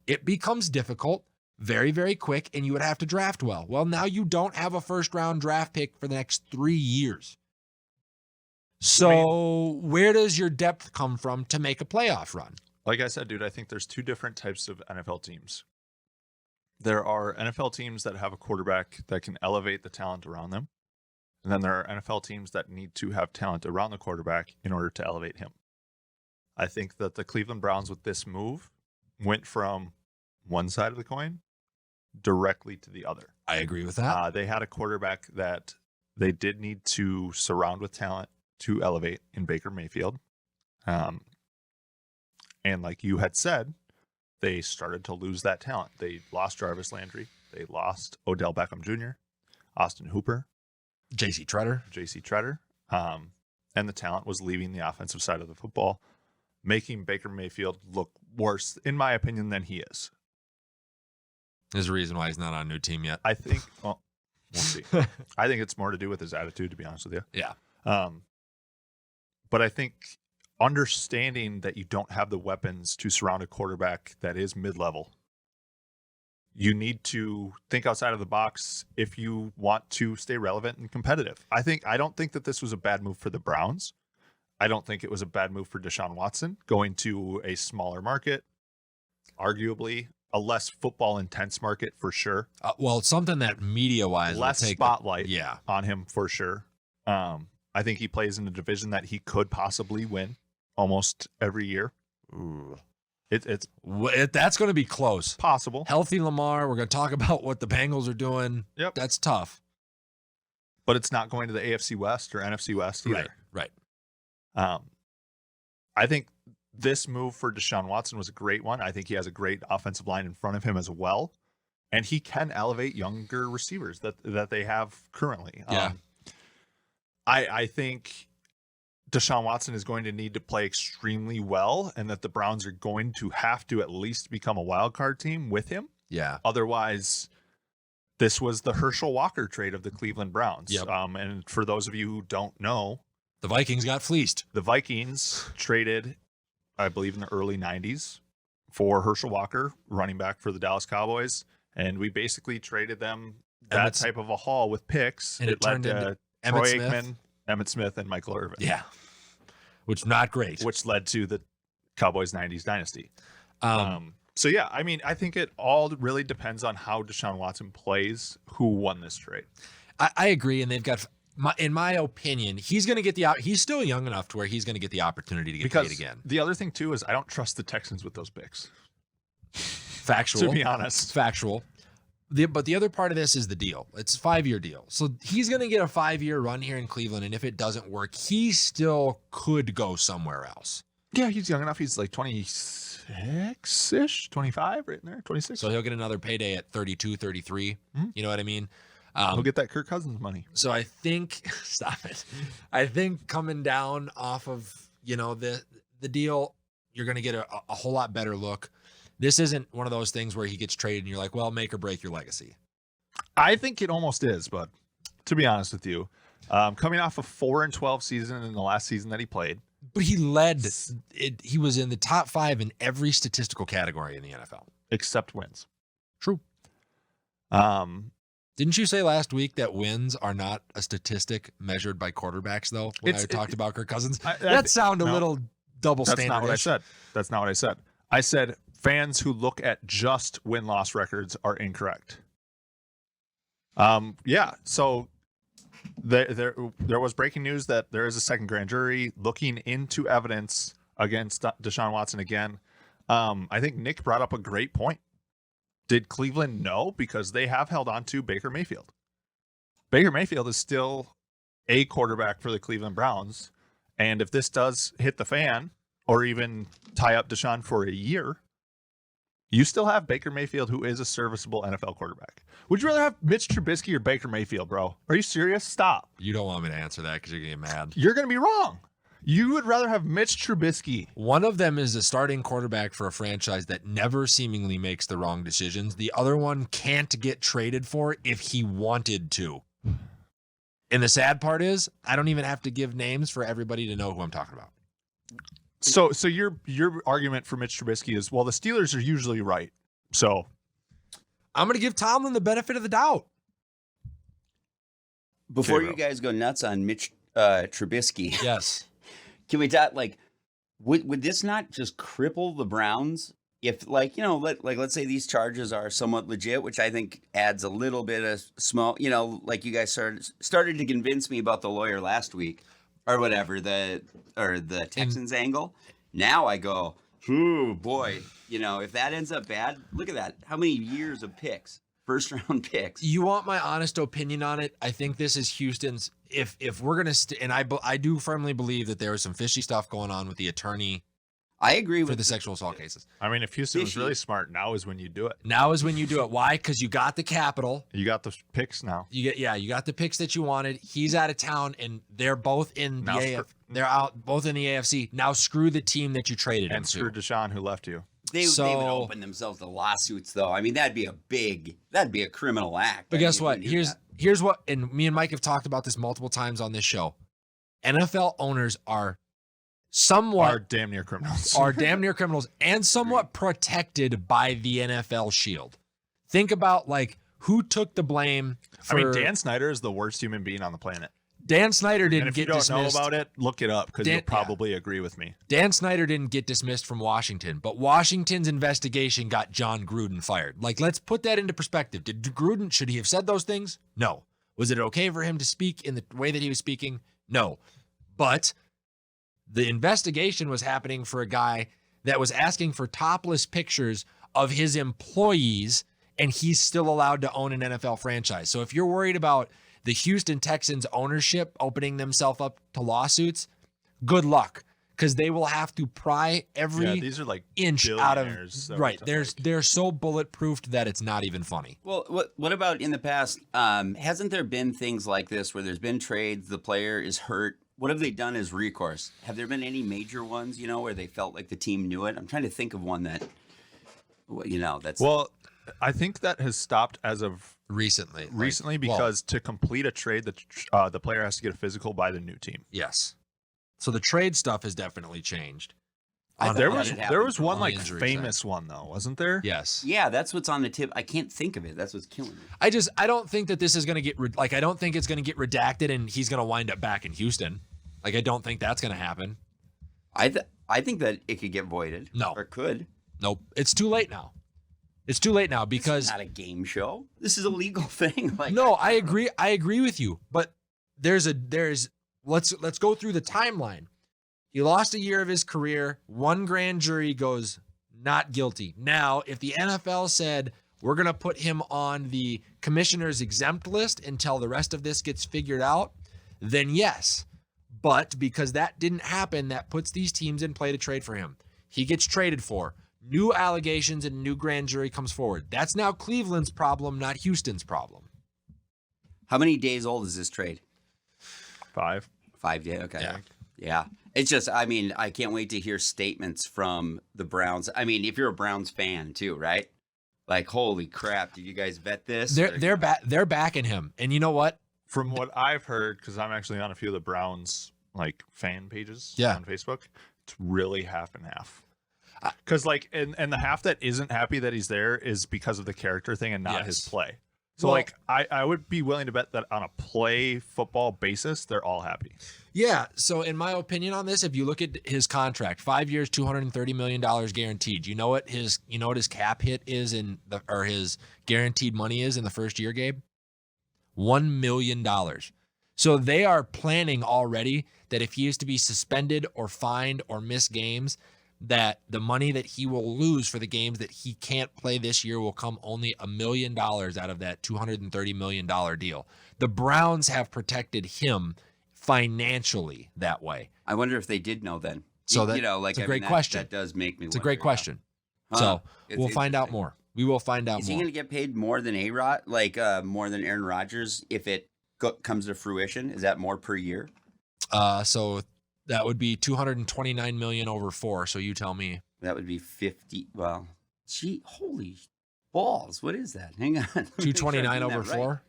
it becomes difficult very, very quick, and you would have to draft well. Well, now you don't have a first-round draft pick for the next 3 years. So where does your depth come from to make a playoff run? Like I said, dude, I think there's 2 different types of NFL teams. There are NFL teams that have a quarterback that can elevate the talent around them. And then there are NFL teams that need to have talent around the quarterback in order to elevate him. I think that the Cleveland Browns with this move went from one side of the coin directly to the other. I agree with that. They had a quarterback that they did need to surround with talent to elevate in Baker Mayfield. And like you had said, they started to lose that talent. They lost Jarvis Landry. They lost Odell Beckham Jr., Austin Hooper, J.C. Treader. And the talent was leaving the offensive side of the football, making Baker Mayfield look worse, in my opinion, than he is. There's a reason why he's not on a new team yet. I think, well, we'll see. I think it's more to do with his attitude, to be honest with you. Yeah. But I think understanding that you don't have the weapons to surround a quarterback that is mid-level, you need to think outside of the box if you want to stay relevant and competitive. I don't think that this was a bad move for the Browns. I don't think it was a bad move for Deshaun Watson going to a smaller market, arguably a less football intense market for sure. Well, it's something that media-wise less spotlight yeah. on him for sure. I think he plays in a division that he could possibly win almost every year. Ooh. That's going to be close. Possible. Healthy Lamar. We're going to talk about what the Bengals are doing. Yep. That's tough. But it's not going to the AFC West or NFC West either. Right. I think this move for Deshaun Watson was a great one. I think he has a great offensive line in front of him as well. And he can elevate younger receivers that they have currently. Yeah. I think Deshaun Watson is going to need to play extremely well, and that the Browns are going to have to at least become a wild card team with him. Yeah. Otherwise, this was the Herschel Walker trade of the Cleveland Browns. Yep. And for those of you who don't know, the Vikings got fleeced. The Vikings traded, I believe, in the early 90s for Herschel Walker, running back for the Dallas Cowboys. And we basically traded them that type of a haul with picks. And it turned into Troy Aikman, Emmitt Smith, and Michael Irvin. Yeah. Which not great. Which led to the Cowboys 90s dynasty. So, yeah, I mean, I think it all really depends on how Deshaun Watson plays, who won this trade. I agree. And they've got, in my opinion, he's going to get he's still young enough to where he's going to get the opportunity to get paid again. The other thing, too, is I don't trust the Texans with those picks. Factual. To be honest. Factual. But the other part of this is the deal. It's a 5-year deal. So he's going to get a 5-year run here in Cleveland. And if it doesn't work, he still could go somewhere else. Yeah, he's young enough. He's like 26-ish, 25, right in there, 26. So he'll get another payday at 32, 33. Mm-hmm. You know what I mean? He'll get that Kirk Cousins money. So I think, stop it. I think coming down off of, the deal, you're going to get a whole lot better look. This isn't one of those things where he gets traded and you're like, well, make or break your legacy. I think it almost is, but to be honest with you, coming off a 4-12 season in the last season that he played. But he led it. He was in the top 5 in every statistical category in the NFL. Except wins. True. Didn't you say last week that wins are not a statistic measured by quarterbacks, though, when I talked about Kirk Cousins? That sounded a little double standard. That's not what I said. That's not what I said. I said fans who look at just win-loss records are incorrect. Yeah, so there was breaking news that there is a second grand jury looking into evidence against Deshaun Watson again. I think Nick brought up a great point. Did Cleveland know? Because they have held on to Baker Mayfield. Baker Mayfield is still a quarterback for the Cleveland Browns. And if this does hit the fan or even tie up Deshaun for a year, you still have Baker Mayfield, who is a serviceable NFL quarterback. Would you rather have Mitch Trubisky or Baker Mayfield, bro? Are you serious? Stop. You don't want me to answer that because you're going to get mad. You're going to be wrong. You would rather have Mitch Trubisky. One of them is a starting quarterback for a franchise that never seemingly makes the wrong decisions. The other one can't get traded for if he wanted to. And the sad part is, I don't even have to give names for everybody to know who I'm talking about. So your argument for Mitch Trubisky is, well, the Steelers are usually right. So I'm going to give Tomlin the benefit of the doubt. Before you guys go nuts on Mitch Trubisky, Yes. can we talk, like, would this not just cripple the Browns? If, like, you know, let's say these charges are somewhat legit, which I think adds a little bit of small, you know, like you guys started to convince me about the lawyer last week or whatever, the Texans angle. Now I go, oh boy, you know, if that ends up bad, look at that. How many years of picks, first round picks? You want my honest opinion on it? I think this is Houston's. If we're going to, and I do firmly believe that there was some fishy stuff going on with the attorney. I agree for with the sexual assault cases. I mean, if Houston was really smart, now is when you do it. Now is when you do it. Why? Because you got the capital. You got the picks now. You got the picks that you wanted. He's out of town, and they're both in the AFC. They're out both in the AFC. Now screw the team that you traded him And to. screw Deshaun, who left you. They would open themselves to lawsuits, though. I mean, that'd be a criminal act. But guess what? Here's what, and me and Mike have talked about this multiple times on this show. NFL owners are damn near criminals. And somewhat protected by the NFL shield. Think about, like, who took the blame for, Dan Snyder is the worst human being on the planet. Dan Snyder didn't get dismissed. If you don't know about it, look it up, because you'll probably agree with me. Dan Snyder didn't get dismissed from Washington, but Washington's investigation got John Gruden fired. Like, let's put that into perspective. Should he have said those things? No. Was it okay for him to speak in the way that he was speaking? No. But the investigation was happening for a guy that was asking for topless pictures of his employees, and he's still allowed to own an NFL franchise. So if you're worried about the Houston Texans ownership opening themselves up to lawsuits, good luck, because they will have to pry every these are like inch out of right. They're so bulletproofed that it's not even funny. Well, what about in the past? Hasn't there been things like this where there's been trades, the player is hurt? What have they done as recourse? Have there been any major ones, you know, where they felt like the team knew it? I'm trying to think of one that, you know, that's... Well, I think that has stopped as of recently because to complete a trade, the player has to get a physical by the new team. Yes. So the trade stuff has definitely changed. There was one like famous one though, wasn't there? Yes. Yeah, that's what's on the tip. I can't think of it. That's what's killing me. I don't think that this is going to get I don't think it's going to get redacted and he's going to wind up back in Houston. Like, I don't think that's going to happen. I think that it could get voided. No. Or could. Nope. It's too late now. It's too late now because this is not a game show. This is a legal thing. Like, no, I agree. I agree with you. But let's go through the timeline. He lost a year of his career. One grand jury goes not guilty. Now, if the NFL said we're going to put him on the commissioner's exempt list until the rest of this gets figured out, then yes. But because that didn't happen, that puts these teams in play to trade for him. He gets traded for. New allegations and new grand jury comes forward. That's now Cleveland's problem, not Houston's problem. How many days old is this trade? 5. 5 days. Okay. Yeah. It's just, I mean, I can't wait to hear statements from the Browns. I mean, if you're a Browns fan too, right? Like, holy crap, did you guys vet this? They're backing him. And you know what? From what I've heard, because I'm actually on a few of the Browns like fan pages on Facebook, it's really half and half. Because and the half that isn't happy that he's there is because of the character thing and not his play. So I would be willing to bet that on a play football basis, they're all happy. Yeah. So in my opinion on this, if you look at his contract, 5 years, $230 million guaranteed. You know what his cap hit is or his guaranteed money is in the first year, Gabe? $1 million. So they are planning already that if he is to be suspended or fined or miss games, that the money that he will lose for the games that he can't play this year will come only $1 million out of that $230 million deal. The Browns have protected him financially that way. I wonder if they did know then. So that, it's a great question. That does make me It's a wonder, great question. So we'll find out more. We will find out Is more. he going to get paid more than A-Rod, more than Aaron Rodgers if it comes to fruition? Is that more per year? So that would be $229 million over 4. So you tell me. That would be 50. Well, holy balls. What is that? Hang on. 229 over 4?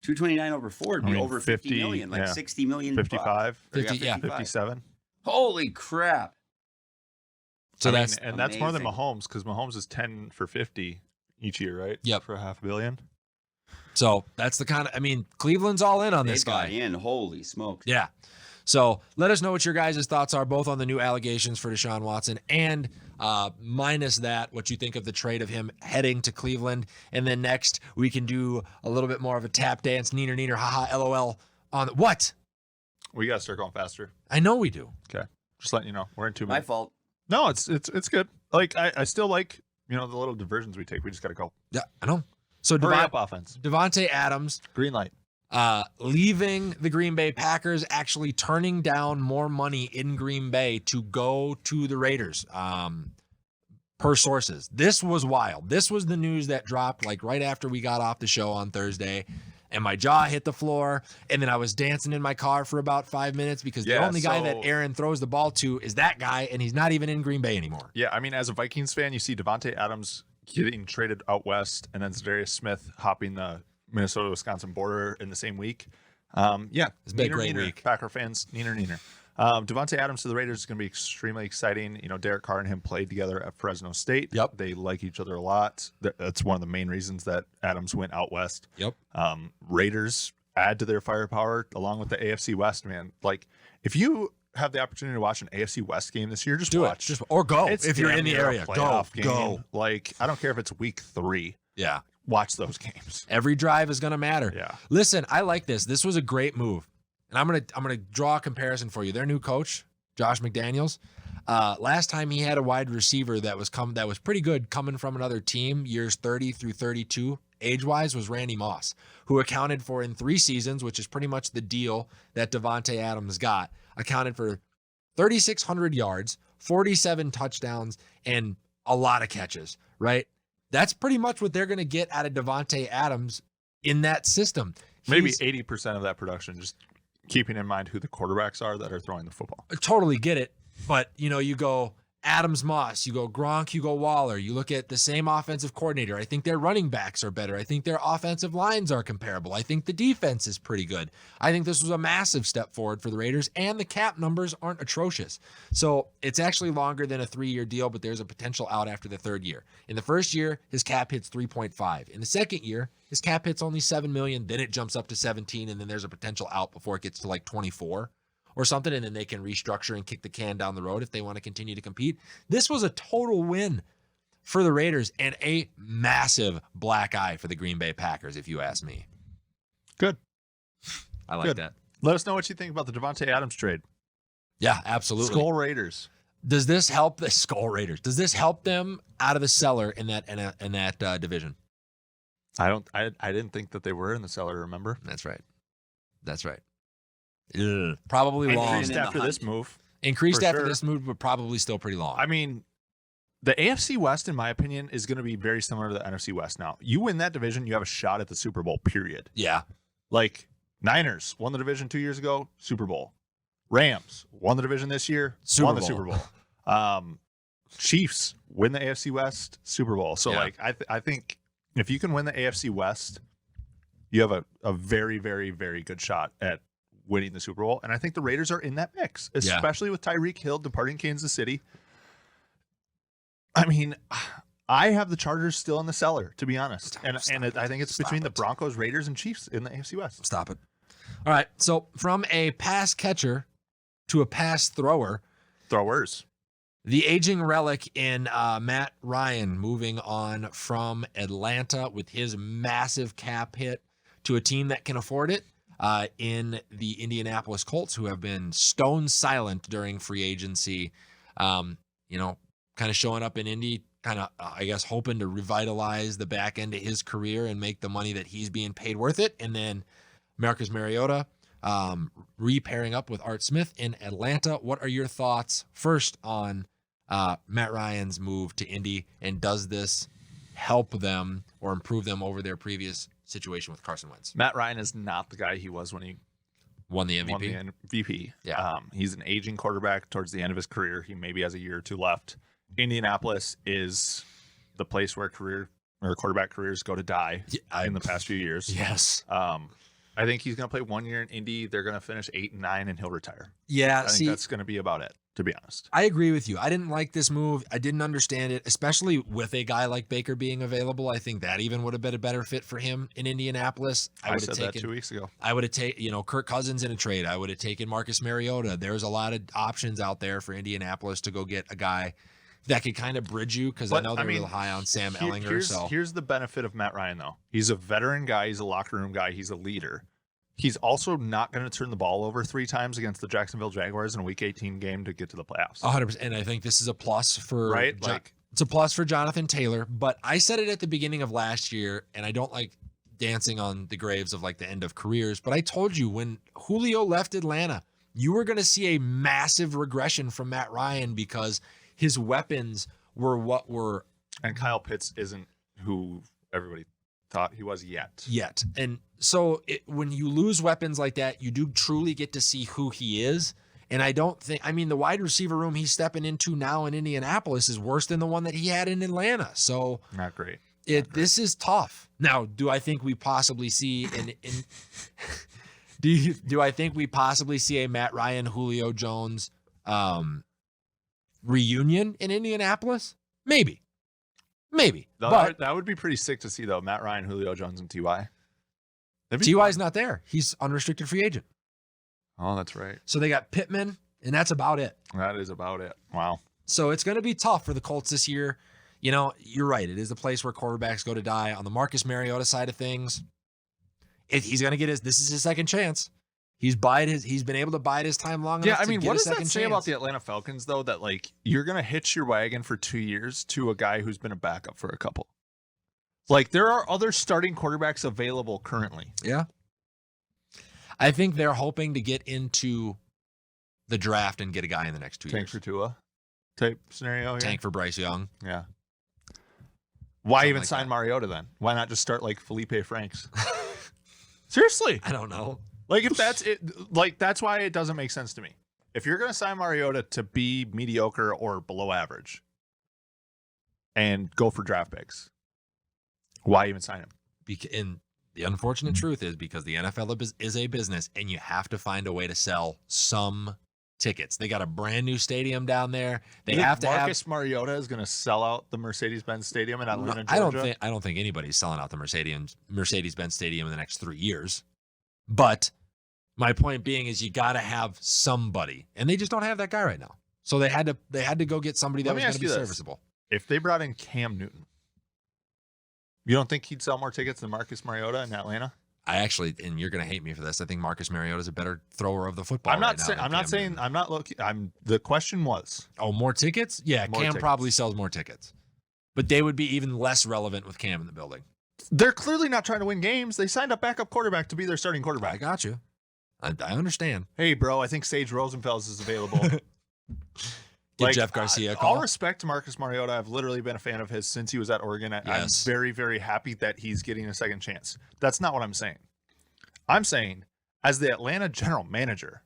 229 over 4 would be over 50 million, like 60 million. 55? 50, yeah. 57? Holy crap. So that's that's that's more than amazing. Mahomes, because Mahomes is 10 for 50 each year, right? Yep. For $500 million. so that's the kind of, Cleveland's all in on They this bought guy. in. Holy smokes. Yeah. So let us know what your guys' thoughts are, both on the new allegations for Deshaun Watson and minus that, what you think of the trade of him heading to Cleveland. And then next, we can do a little bit more of a tap dance, neener, neener, haha, LOL on what? We got to start going faster. I know we do. Okay. Just letting you know. We're in 2 My minutes. fault. No, it's good. Like, I still like, the little diversions we take. We just got to go. Yeah, I know. So Hurry up offense. Devontae Adams Green light. leaving the Green Bay Packers, actually turning down more money in Green Bay to go to the Raiders, per sources. This was wild. This was the news that dropped like right after we got off the show on Thursday, and my jaw hit the floor, and then I was dancing in my car for about 5 minutes because the only guy that Aaron throws the ball to is that guy, and he's not even in Green Bay anymore. Yeah, as a Vikings fan, you see Devontae Adams getting traded out west, and then Darius Smith hopping the Minnesota-Wisconsin border in the same week. It's been a great week. Packer fans, neener. Devontae Adams to the Raiders is going to be extremely exciting. Derek Carr and him played together at Fresno State. Yep. They like each other a lot. That's one of the main reasons that Adams went out west. Yep. Raiders add to their firepower along with the AFC West, man. Like, if you have the opportunity to watch an AFC West game this year, just Do watch. or go It's if you're damn in the near a area. playoff game. Go. Like, I don't care if it's week 3. Yeah. Watch those games. Every drive is going to matter. Yeah. Listen, I like this. This was a great move. And I'm going to draw a comparison for you. Their new coach, Josh McDaniels, last time he had a wide receiver that was pretty good coming from another team, years 30 through 32, age-wise, was Randy Moss, who accounted for in 3 seasons, which is pretty much the deal that Devontae Adams got, accounted for 3,600 yards, 47 touchdowns, and a lot of catches, right? That's pretty much what they're going to get out of Devontae Adams in that system. Maybe 80% of that production, just keeping in mind who the quarterbacks are that are throwing the football. I totally get it. But, you go Adams Moss, you go Gronk, you go Waller. You look at the same offensive coordinator. I think their running backs are better. I think their offensive lines are comparable. I think the defense is pretty good. I think this was a massive step forward for the Raiders, and the cap numbers aren't atrocious. So it's actually longer than a 3-year deal, but there's a potential out after the 3rd year. In the first year, his cap hits 3.5. In the second year, his cap hits only $7 million. Then it jumps up to 17, and then there's a potential out before it gets to like 24. Or something, and then they can restructure and kick the can down the road if they want to continue to compete. This was a total win for the Raiders and a massive black eye for the Green Bay Packers, if you ask me. Good. I like Good. that. Let us know what you think about the Devontae Adams trade. Yeah, absolutely. Skull Raiders. Does this help the Skull Raiders? Does this help them out of the cellar in that division? I didn't think that they were in the cellar, remember? That's right. Ugh. Probably long. Increased after this move. Increased for after sure. this move, but probably still pretty long. I mean, the AFC West, in my opinion, is going to be very similar to the NFC West now. You win that division, you have a shot at the Super Bowl, period. Yeah. Like, Niners won the division 2 years ago, Super Bowl. Rams won the division this year, won the Super Bowl. Chiefs win the AFC West, Super Bowl. So, I think if you can win the AFC West, you have a very, very, very good shot at winning the Super Bowl. And I think the Raiders are in that mix, especially with Tyreek Hill departing Kansas City. I mean, I have the Chargers still in the cellar, to be honest. I think it's between the Broncos, Raiders, and Chiefs in the AFC West. Stop it. All right. So from a pass catcher to a pass thrower. Throwers. The aging relic in Matt Ryan moving on from Atlanta with his massive cap hit to a team that can afford it. In the Indianapolis Colts, who have been stone silent during free agency. kind of showing up in Indy, kind of, I guess, hoping to revitalize the back end of his career and make the money that he's being paid worth it. And then Marcus Mariota re-pairing up with Art Smith in Atlanta. What are your thoughts first on Matt Ryan's move to Indy, and does this help them or improve them over their previous situation with Carson Wentz? Matt Ryan is not the guy he was when he won the MVP. Won the MVP. Yeah. He's an aging quarterback towards the end of his career. He maybe has a year or two left. Indianapolis is the place where quarterback careers go to die in the past few years. Yes. I think he's going to play 1 year in Indy. They're going to finish 8-9, and he'll retire. Yeah, I think that's going to be about it, to be honest. I agree with you. I didn't like this move. I didn't understand it, especially with a guy like Baker being available. I think that even would have been a better fit for him in Indianapolis. I said that 2 weeks ago. I would have taken, Kirk Cousins in a trade. I would have taken Marcus Mariota. There's a lot of options out there for Indianapolis to go get a guy that could kind of bridge you, because I know they're real high on Sam Ehlinger. Here's the benefit of Matt Ryan, though. He's a veteran guy. He's a locker room guy. He's a leader. He's also not going to turn the ball over 3 times against the Jacksonville Jaguars in a Week 18 game to get to the playoffs. 100%. And I think this is a plus for it's a plus for Jonathan Taylor. But I said it at the beginning of last year, and I don't like dancing on the graves of like the end of careers. But I told you when Julio left Atlanta, you were going to see a massive regression from Matt Ryan because his weapons were what were. And Kyle Pitts isn't who everybody thought he was yet. And so when you lose weapons like that, you do truly get to see who he is. And the wide receiver room he's stepping into now in Indianapolis is worse than the one that he had in Atlanta. So not great. This is tough. Now, do I think we possibly see do I think we possibly see a Matt Ryan, Julio Jones reunion in Indianapolis? Maybe. But that would be pretty sick to see, though. Matt Ryan, Julio Jones, and T.Y. T.Y.'s not there. He's unrestricted free agent. Oh, that's right. So they got Pittman, and that's about it. That is about it. Wow. So it's going to be tough for the Colts this year. You're right. It is a place where quarterbacks go to die. On the Marcus Mariota side of things, he's going to get this is his second chance. He's been able to bide his time long enough. Yeah, what does that say chance. about the Atlanta Falcons, though, that like you're gonna hitch your wagon for 2 years to a guy who's been a backup for a couple? Like, there are other starting quarterbacks available currently. Yeah. I think they're hoping to get into the draft and get a guy in the next 2 years. Tank for Tua type scenario here. Tank for Bryce Young. Yeah. Why Something even like sign that. Mariota then? Why not just start like Felipe Franks? Seriously. I don't know. Like, if that's it, like, that's why it doesn't make sense to me. If you're going to sign Mariota to be mediocre or below average and go for draft picks, why even sign him? And the unfortunate truth is because the NFL is a business, and you have to find a way to sell some tickets. They got a brand new stadium down there. They have to Marcus Mariota is going to sell out the Mercedes-Benz Stadium in Atlanta, Georgia? I don't think anybody's selling out the Mercedes-Benz Stadium in the next 3 years. But my point being is you got to have somebody, and they just don't have that guy right now. So they had to go get somebody that was going to be serviceable. If they brought in Cam Newton, you don't think he'd sell more tickets than Marcus Mariota in Atlanta? I actually, and you're going to hate me for this, I think Marcus Mariota is a better thrower of the football. The question was, more tickets? Yeah, More Cam tickets. probably sells more tickets, but they would be even less relevant with Cam in the building. they're clearly not trying to win games. They signed a backup quarterback to be their starting I quarterback. got you. I understand. Hey, bro, I think Sage Rosenfels is available. Get Jeff Garcia a call. All respect to Marcus Mariota. I've literally been a fan of his since he was at Oregon. I'm Yes. very, very happy that he's getting a second chance. That's not what I'm saying. I'm saying, as the Atlanta general manager,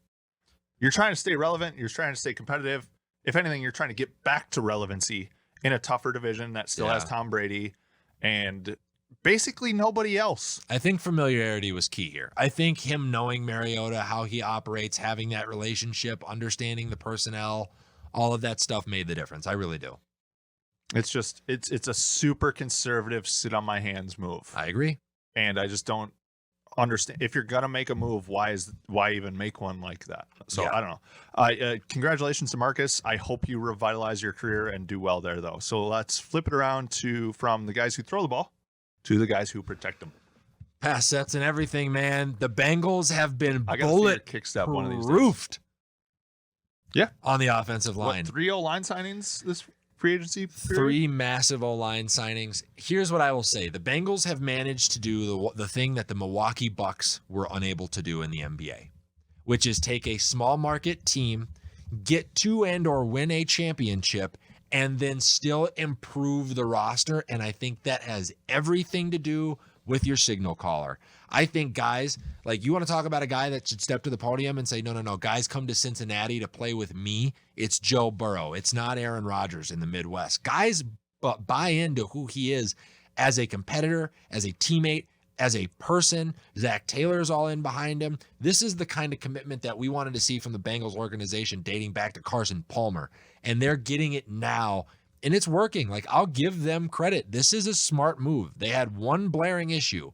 you're trying to stay relevant. You're trying to stay competitive. If anything, you're trying to get back to relevancy in a tougher division that still has Tom Brady and basically nobody else. I think familiarity was key here. I think him knowing Mariota, how he operates, having that relationship, understanding the personnel, all of that stuff made the difference. I really do. It's just it's a super conservative sit on my hands move. I agree. And I just don't understand, if you're gonna make a move, why even make one like that? So Yeah. I don't know. Congratulations to Marcus. I hope you revitalize your career and do well there, though. So let's flip it around from the guys who throw the ball to the guys who protect them. Pass sets and everything, man. The Bengals have been I gotta bullet kick step one of these days. roofed. Yeah. On the offensive line. What, 3 line signings free agency period? 3 massive O-line signings. Here's what I will say. The Bengals have managed to do the thing that the Milwaukee Bucks were unable to do in the NBA, which is take a small market team, get to and or win a championship, and then still improve the roster. And I think that has everything to do with your signal caller. I think guys, like, you want to talk about a guy that should step to the podium and say, no, guys come to Cincinnati to play with me. It's Joe Burrow. It's not Aaron Rodgers in the Midwest. Guys buy into who he is as a competitor, as a teammate, as a person. Zach Taylor's all in behind him. This is the kind of commitment that we wanted to see from the Bengals organization dating back to Carson Palmer. And they're getting it now. And it's working. Like, I'll give them credit. This is a smart move. They had one blaring issue,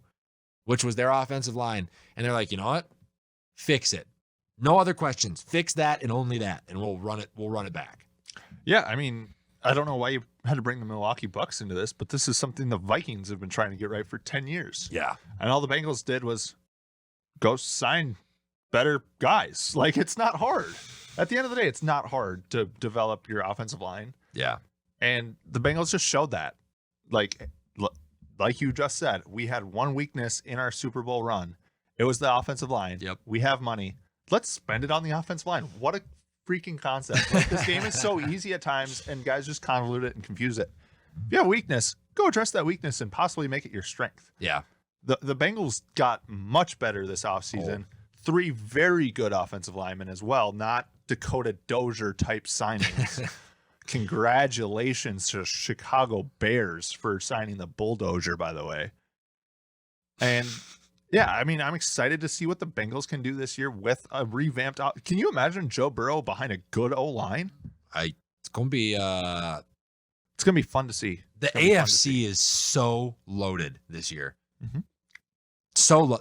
which was their offensive line. And they're like, you know what? Fix it. No other questions. Fix that and only that. And we'll run it back. Yeah, I mean, I don't know why you had to bring the Milwaukee Bucks into this, but this is something the Vikings have been trying to get right for 10 years. Yeah. And all the Bengals did was go sign better guys. Like, it's not hard. At the end of the day, it's not hard to develop your offensive line. Yeah. And the Bengals just showed that. Like you just said, we had one weakness in our Super Bowl run. It was the offensive line. Yep. We have money. Let's spend it on the offensive line. What a freaking concept. Like, this game is so easy at times, and guys just convolute it and confuse it. If you have a weakness, go address that weakness and possibly make it your strength. Yeah. The Bengals got much better this offseason. 3 very good offensive linemen as well, not Dakota Dozier type signings. Congratulations to Chicago Bears for signing the bulldozer, by the way. And yeah, I mean, I'm excited to see what the Bengals can do this year with a revamped. Can you imagine Joe Burrow behind a good O-line? It's gonna be fun to see. The AFC is so loaded this year. Mm-hmm.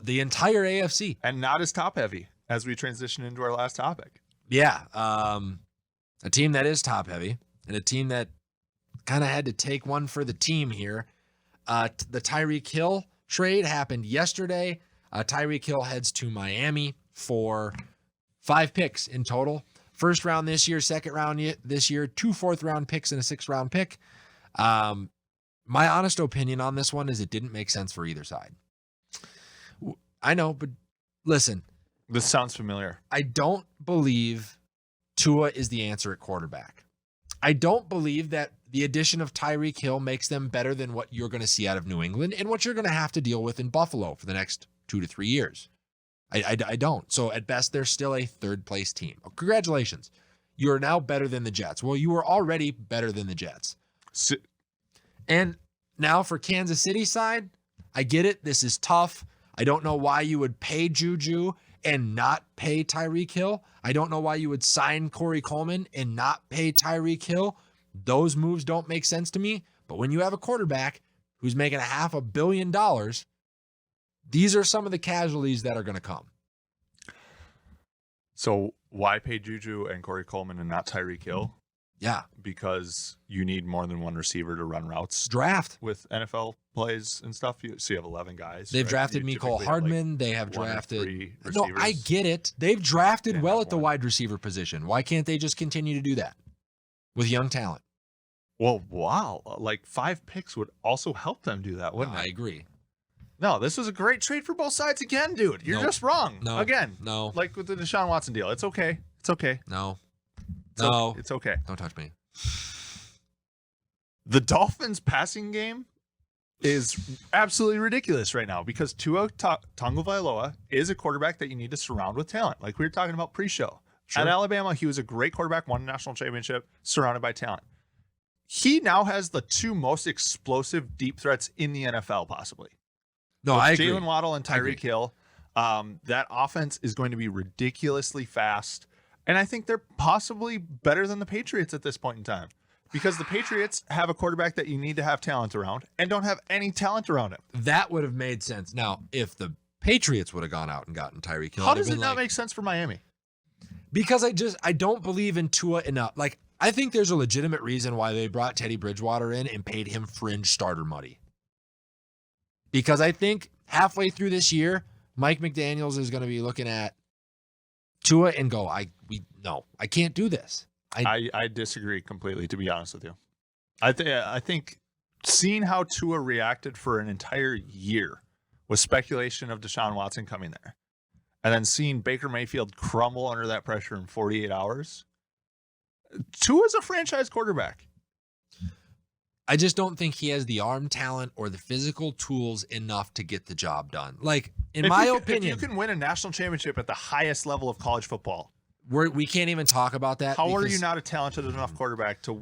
The entire AFC, and not as top heavy as we transition into our last topic. Yeah, a team that is top heavy and a team that kind of had to take one for the team here. The Tyreek Hill trade happened yesterday. Tyreek Hill heads to Miami for 5 picks in total. First round this year, second round this year, 2 fourth-round picks and a 6th-round pick. My honest opinion on this one is it didn't make sense for either side. I know, but listen. This sounds familiar. I don't believe Tua is the answer at quarterback. I don't believe that the addition of Tyreek Hill makes them better than what you're going to see out of New England and what you're going to have to deal with in Buffalo for the next 2 to 3 years. I don't. So at best, they're still a 3rd-place team. Congratulations. You are now better than the Jets. Well, you were already better than the Jets. And now for Kansas City side, I get it. This is tough. I don't know why you would pay Juju and not pay Tyreek Hill. I don't know why you would sign Corey Coleman and not pay Tyreek Hill. Those moves don't make sense to me. But when you have a quarterback who's making $500 million, these are some of the casualties that are going to come. So why pay Juju and Corey Coleman and not Tyreek Hill? Yeah. Because you need more than one receiver to run routes. Draft. With NFL plays and stuff. So you have 11 guys. They've right? drafted Mecole Hardman. They have drafted. No, I get it. They've drafted well at the wide receiver position. Why can't they just continue to do that with young talent? Well, wow. Like 5 picks would also help them do that, wouldn't it? I agree. No, this was a great trade for both sides again, dude. You're just wrong. No. Again. No. Like with the Deshaun Watson deal. It's okay. It's okay. No. It's okay. Don't touch me. The Dolphins passing game is absolutely ridiculous right now because Tua Tagovailoa is a quarterback that you need to surround with talent. Like we were talking about pre-show. Sure. At Alabama, he was a great quarterback, won a national championship, surrounded by talent. He now has the 2 most explosive deep threats in the NFL, possibly. No, I agree. Jalen Waddle and Tyreek Hill. That offense is going to be ridiculously fast. And I think they're possibly better than the Patriots at this point in time because the Patriots have a quarterback that you need to have talent around and don't have any talent around him. That would have made sense. Now, if the Patriots would have gone out and gotten Tyreek Hill, how does it not make sense for Miami? Because I don't believe in Tua enough. Like, I think there's a legitimate reason why they brought Teddy Bridgewater in and paid him fringe starter money. Because I think halfway through this year, Mike McDaniels is going to be looking at Tua and go, I can't do this. I disagree completely, to be honest with you. I think seeing how Tua reacted for an entire year with speculation of Deshaun Watson coming there, and then seeing Baker Mayfield crumble under that pressure in 48 hours, Tua's a franchise quarterback. I just don't think he has the arm talent or the physical tools enough to get the job done. Like, in my opinion, if you can win a national championship at the highest level of college football, we can't even talk about that. How are you not a talented enough quarterback to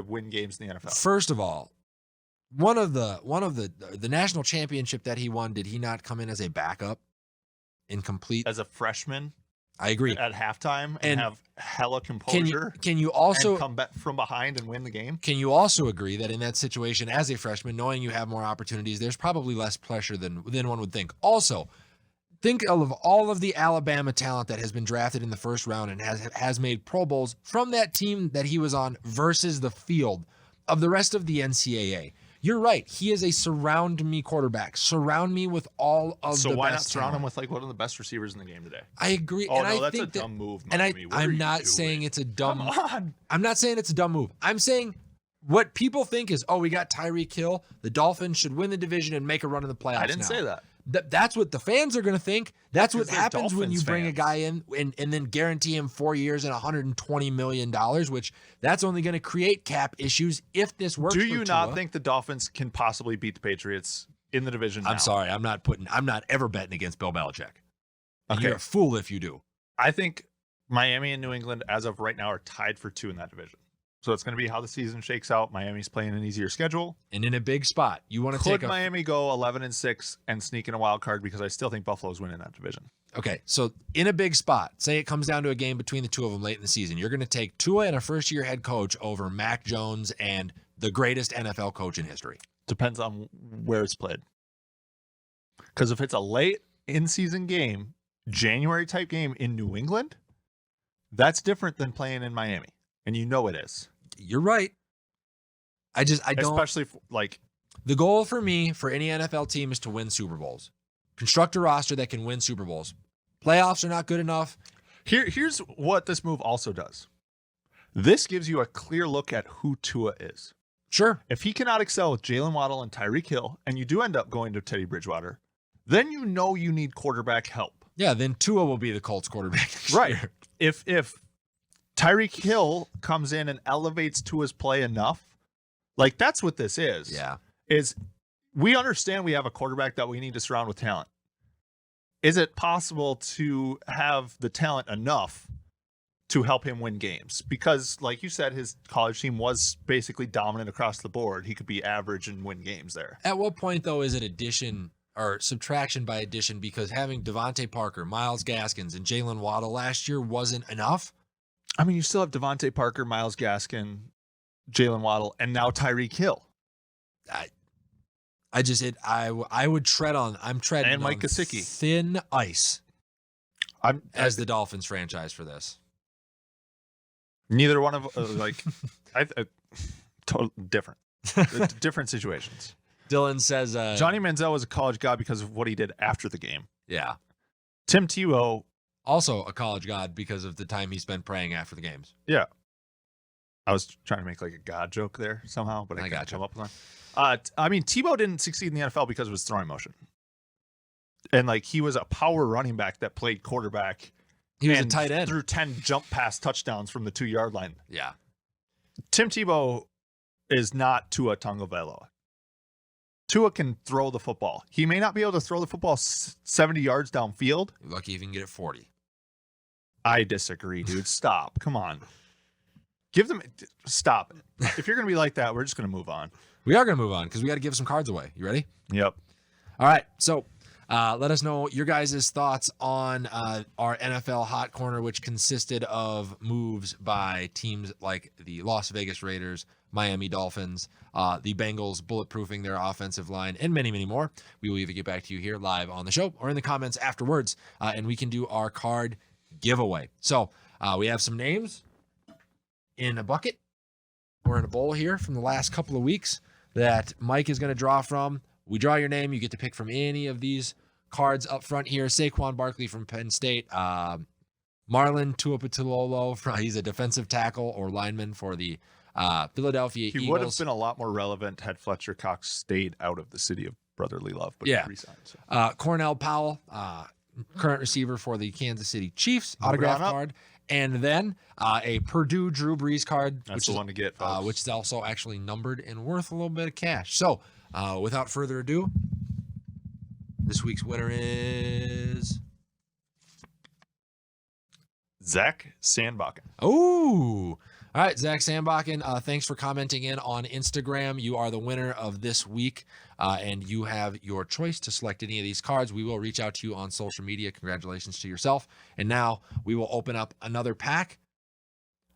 win games in the NFL? First of all, one of the national championship that he won, did he not come in as a backup, incomplete as a freshman? I agree. At halftime and have hella composure. Can you also and come back from behind and win the game? Can you also agree that in that situation as a freshman, knowing you have more opportunities, there's probably less pressure than one would think? Also, think of all of the Alabama talent that has been drafted in the first round and has made Pro Bowls from that team that he was on versus the field of the rest of the NCAA. You're right. He is a surround me quarterback. Surround me with all of the best. So why not surround talent. him with like one of the best receivers in the game today? I agree. Oh, and no, I that's think a dumb move. And Miami. I'm not saying it's a dumb move. Come on. I'm not saying it's a dumb move. I'm saying what people think is, oh, we got Tyreek Hill. The Dolphins should win the division and make a run in the playoffs. I didn't say that. That's what the fans are going to think. That's what happens when you bring a guy in and then guarantee him 4 years and $120 million, which that's only going to create cap issues if this works. Do you not think the Dolphins can possibly beat the Patriots in the division now? I'm sorry. I'm not ever betting against Bill Belichick. And Okay. You're a fool if you do. I think Miami and New England, as of right now, are tied for 2 in that division. So it's going to be how the season shakes out. Miami's playing an easier schedule. And in a big spot. You want to take Miami go 11-6 and sneak in a wild card, because I still think Buffalo's winning that division. Okay, so in a big spot, say it comes down to a game between the two of them late in the season, you're going to take Tua and a first-year head coach over Mac Jones and the greatest NFL coach in history. Depends on where it's played. Because if it's a late in-season game, January-type game in New England, that's different than playing in Miami. And you know it is. You're right. I don't. Especially The goal for me, for any NFL team, is to win Super Bowls. Construct a roster that can win Super Bowls. Playoffs are not good enough. Here's what this move also does. This gives you a clear look at who Tua is. Sure. If he cannot excel with Jalen Waddle and Tyreek Hill, and you do end up going to Teddy Bridgewater, then you know you need quarterback help. Yeah, then Tua will be the Colts quarterback. Right. If Tyreek Hill comes in and elevates Tua's play enough, like that's what this is. Yeah. Is we understand we have a quarterback that we need to surround with talent. Is it possible to have the talent enough to help him win games? Because like you said, his college team was basically dominant across the board. He could be average and win games there. At what point, though, is it addition or subtraction by addition? Because having Devontae Parker, Myles Gaskins, and Jalen Waddle last year wasn't enough. I mean, you still have Devontae Parker, Myles Gaskin, Jalen Waddle, and now Tyreek Hill. I would tread on. I'm treading and Mike on Gesicki. Thin ice. As the Dolphins franchise for this. Neither one of different, different situations. Dylan says Johnny Manziel was a college god because of what he did after the game. Yeah. Tim Tebow, also a college god because of the time he spent praying after the games. Yeah. I was trying to make like a God joke there somehow, but I can't come up with one. I mean, Tebow didn't succeed in the NFL because of his throwing motion. And like he was a power running back that played quarterback. He was a tight end. Threw 10 jump pass touchdowns from the 2-yard line. Yeah. Tim Tebow is not Tua Tagovailoa. Tua can throw the football. He may not be able to throw the football 70 yards downfield. You're lucky if you can get it 40. I disagree, dude. Stop. Come on. Stop it. If you're going to be like that, we're just going to move on. We are going to move on because we got to give some cards away. You ready? Yep. All right. So let us know your guys' thoughts on our NFL Hot Corner, which consisted of moves by teams like the Las Vegas Raiders, Miami Dolphins, the Bengals bulletproofing their offensive line, and many, many more. We will either get back to you here live on the show or in the comments afterwards, and we can do our card giveaway. So we have some names in a bucket or in a bowl here from the last couple of weeks that Mike is going to draw from. We draw your name. You get to pick from any of these cards up front here. Saquon Barkley from Penn State. Marlon Tuapatulolo, he's a defensive tackle or lineman for the Philadelphia He Eagles. would have been a lot more relevant had Fletcher Cox stayed out of the city of brotherly love, but Yeah. he resigned. So. Cornell Powell, current receiver for the Kansas City Chiefs, Moving autograph on up. card. And then a Purdue Drew Brees card, That's the one to get, folks. which is also actually numbered and worth a little bit of cash. So, without further ado, this week's winner is Zach Sandbakken. Oh, all right, Zach Sandbakken. Thanks for commenting in on Instagram. You are the winner of this week, and you have your choice to select any of these cards. We will reach out to you on social media. Congratulations to yourself. And now we will open up another pack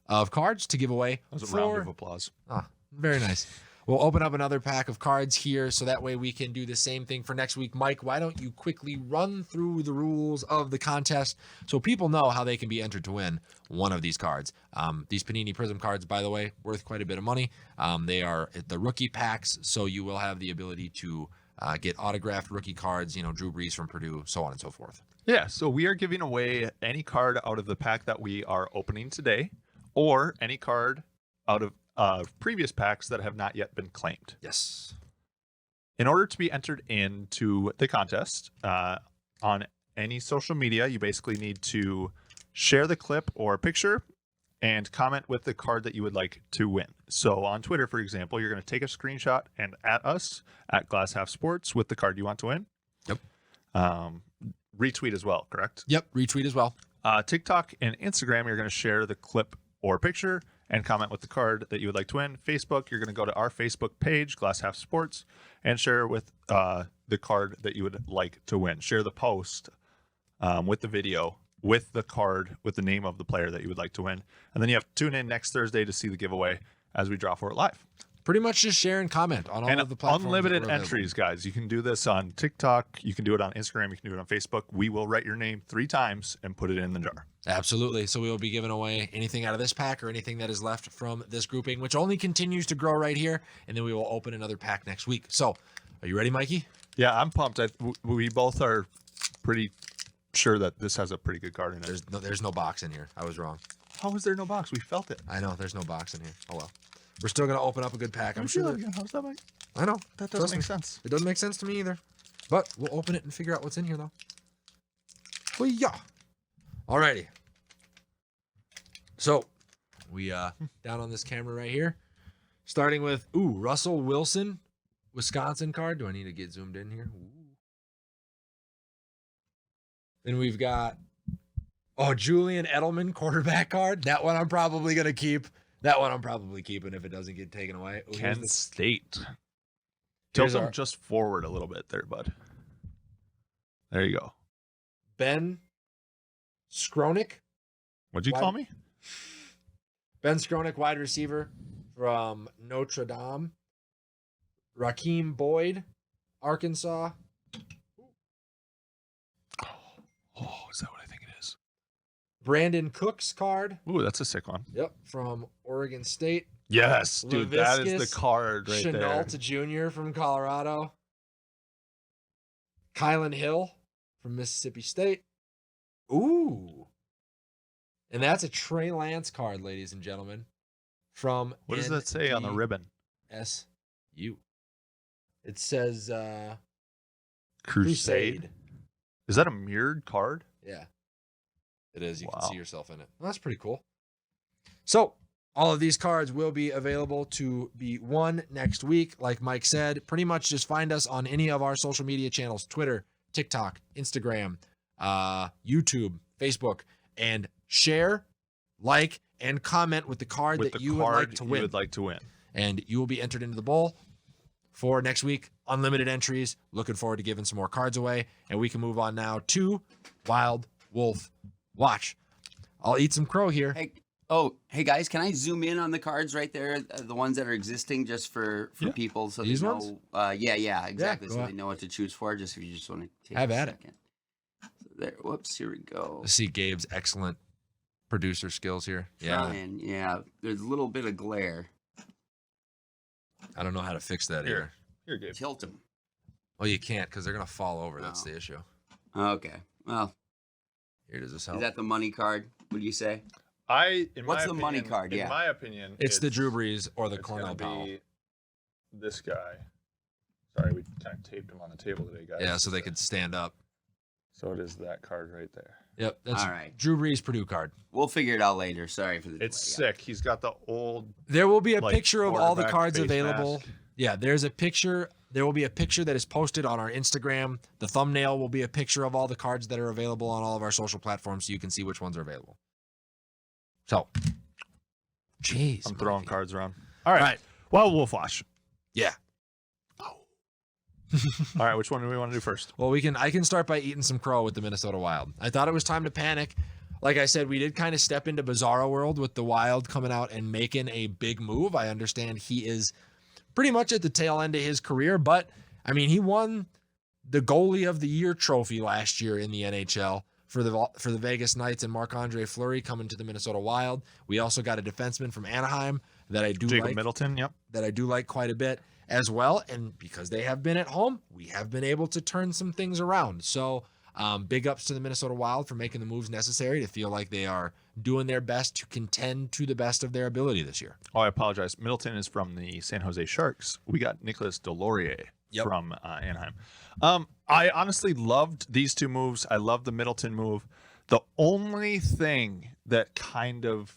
of cards to give away. That was a round of applause. Very nice. We'll open up another pack of cards here so that way we can do the same thing for next week. Mike, why don't you quickly run through the rules of the contest so people know how they can be entered to win one of these cards. These Panini Prism cards, by the way, worth quite a bit of money. They are at the rookie packs, so you will have the ability to get autographed rookie cards, Drew Brees from Purdue, so on and so forth. Yeah, so we are giving away any card out of the pack that we are opening today, or any card out of previous packs that have not yet been claimed. Yes. In order to be entered into the contest on any social media, you basically need to share the clip or picture and comment with the card that you would like to win. So on Twitter, for example, you're going to take a screenshot and at us at Glass Half Sports with the card you want to win. Yep. Retweet as well, correct? Yep, retweet as well. TikTok and Instagram, you're going to share the clip or picture and comment with the card that you would like to win. Facebook, you're going to go to our Facebook page, Glass Half Sports, and share with the card that you would like to win. Share the post with the video, with the card, with the name of the player that you would like to win. And then you have to tune in next Thursday to see the giveaway as we draw for it live. Pretty much just share and comment on all of the platforms. Unlimited entries, guys. You can do this on TikTok. You can do it on Instagram. You can do it on Facebook. We will write your name 3 times and put it in the jar. Absolutely. So we will be giving away anything out of this pack or anything that is left from this grouping, which only continues to grow right here. And then we will open another pack next week. So are you ready, Mikey? Yeah, I'm pumped. We both are pretty sure that this has a pretty good card in it. There's no box in here. I was wrong. How is there no box? We felt it. I know there's no box in here. Oh well. We're still gonna open up a good pack. I'm sure. How's that, Mike? I know. That doesn't make sense. It doesn't make sense to me either. But we'll open it and figure out what's in here though. Well, yeah. Alrighty. So we down on this camera right here, starting with Russell Wilson, Wisconsin card. Do I need to get zoomed in here? Then we've got Julian Edelman quarterback card. That one I'm probably gonna keep. That one I'm probably keeping if it doesn't get taken away. Kent State. Tilt them just forward a little bit there, bud. There you go. Ben Skronik. What'd you call me? Ben Skronik, wide receiver from Notre Dame. Raheem Boyd, Arkansas. Oh, is that what I think it is? Brandon Cooks card. Ooh, that's a sick one. Yep, from Oregon State. Yes, dude, that is the Laviscus card right there. Chenault Jr. from Colorado. Kylan Hill from Mississippi State. Ooh. And that's a Trey Lance card, ladies and gentlemen. From What does that say on the ribbon? SU. It says Crusade. Is that a mirrored card? Yeah. It is. You Wow. can see yourself in it. Well, that's pretty cool. So all of these cards will be available to be won next week. Like Mike said, pretty much just find us on any of our social media channels, Twitter, TikTok, Instagram, YouTube, Facebook, and share, like, and comment with the card that you would like to win. And you will be entered into the bowl for next week. Unlimited entries. Looking forward to giving some more cards away. And we can move on now to Wild Wolf Watch. I'll eat some crow here. Hey guys, can I zoom in on the cards right there, the ones that are existing, just for people so These they know? ones? Yeah, exactly. go so ahead. they know what to choose for. Just if you just want to take Have a at it. second. So there. Whoops. Here we go. Let's see Gabe's excellent producer skills here. Yeah. Trying, yeah. There's a little bit of glare. I don't know how to fix that either. Here, Gabe. Tilt them. Well, you can't because they're going to fall over. That's the issue. Okay. Well, Here, does this help? is that the money card? Would you say? What's the money card? In my opinion, It's the Drew Brees or the it's Cornell gonna Powell. be this guy. Sorry, we kind of taped him on the table today, guys. Yeah, so they could stand up. So it is that card right there. Yep, that's All right. Drew Brees Purdue card. We'll figure it out later. Sorry for the It's delay. sick. He's got the old. There will be a like, picture of all the quarterback cards face available. mask. Yeah, there's a picture. There will be a picture that is posted on our Instagram. The thumbnail will be a picture of all the cards that are available on all of our social platforms so you can see which ones are available. So, jeez. I'm throwing Mikey. cards around. All right. All right. Well, we'll flash. Yeah. All right. Which one do we want to do first? Well, I can start by eating some crow with the Minnesota Wild. I thought it was time to panic. Like I said, we did kind of step into bizarro world with the Wild coming out and making a big move. I understand he is pretty much at the tail end of his career, but I mean, he won the goalie of the year trophy last year in the NHL for the Vegas Knights, and Andre-Fleury coming to the Minnesota Wild. We also got a defenseman from Anaheim that I do Jacob like. Middleton. Yep. That I do like quite a bit as well. And because they have been at home, we have been able to turn some things around. So big ups to the Minnesota Wild for making the moves necessary to feel like they are doing their best to contend to the best of their ability this year. Oh, I apologize. Middleton is from the San Jose Sharks. We got Nicholas Delorier Yep. from Anaheim. I honestly loved these two moves. I love the Middleton move. The only thing that kind of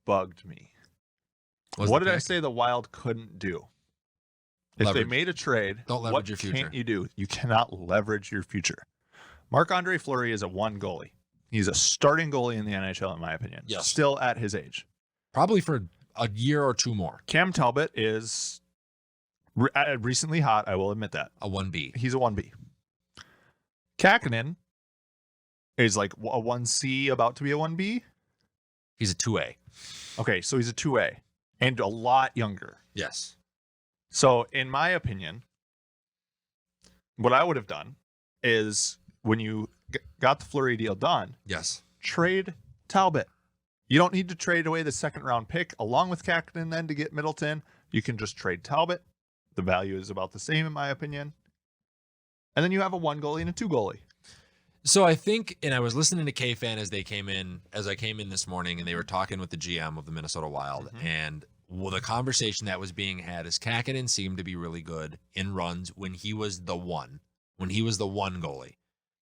bugged me. What did I say the Wild couldn't do? If Leverage. they made a trade, Don't leverage what your future. can't you do? You cannot leverage your future. Andre-Fleury is a one goalie. He's a starting goalie in the NHL, in my opinion. Yes. Still at his age. Probably for a year or two more. Cam Talbot is recently hot. I will admit that. A 1B. He's a 1B. Kakkonen is like a 1C, about to be a 1B. He's a 2A. Okay, so he's a 2A and a lot younger. Yes. So, in my opinion, what I would have done is when you got the Fleury deal done, Yes. trade Talbot. You don't need to trade away the second round pick along with Kakkonen then to get Middleton. You can just trade Talbot. The value is about the same, in my opinion. And then you have a one goalie and a two goalie. So I think, and I was listening to K-Fan as I came in this morning, and they were talking with the GM of the Minnesota Wild, and the conversation that was being had is Kakkonen seemed to be really good in runs when he was the one goalie.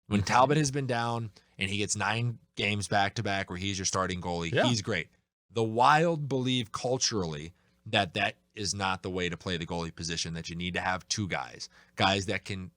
When Talbot has been down and he gets 9 games back-to-back where he's your starting goalie, he's great. The Wild believe culturally that is not the way to play the goalie position, that you need to have two guys that can,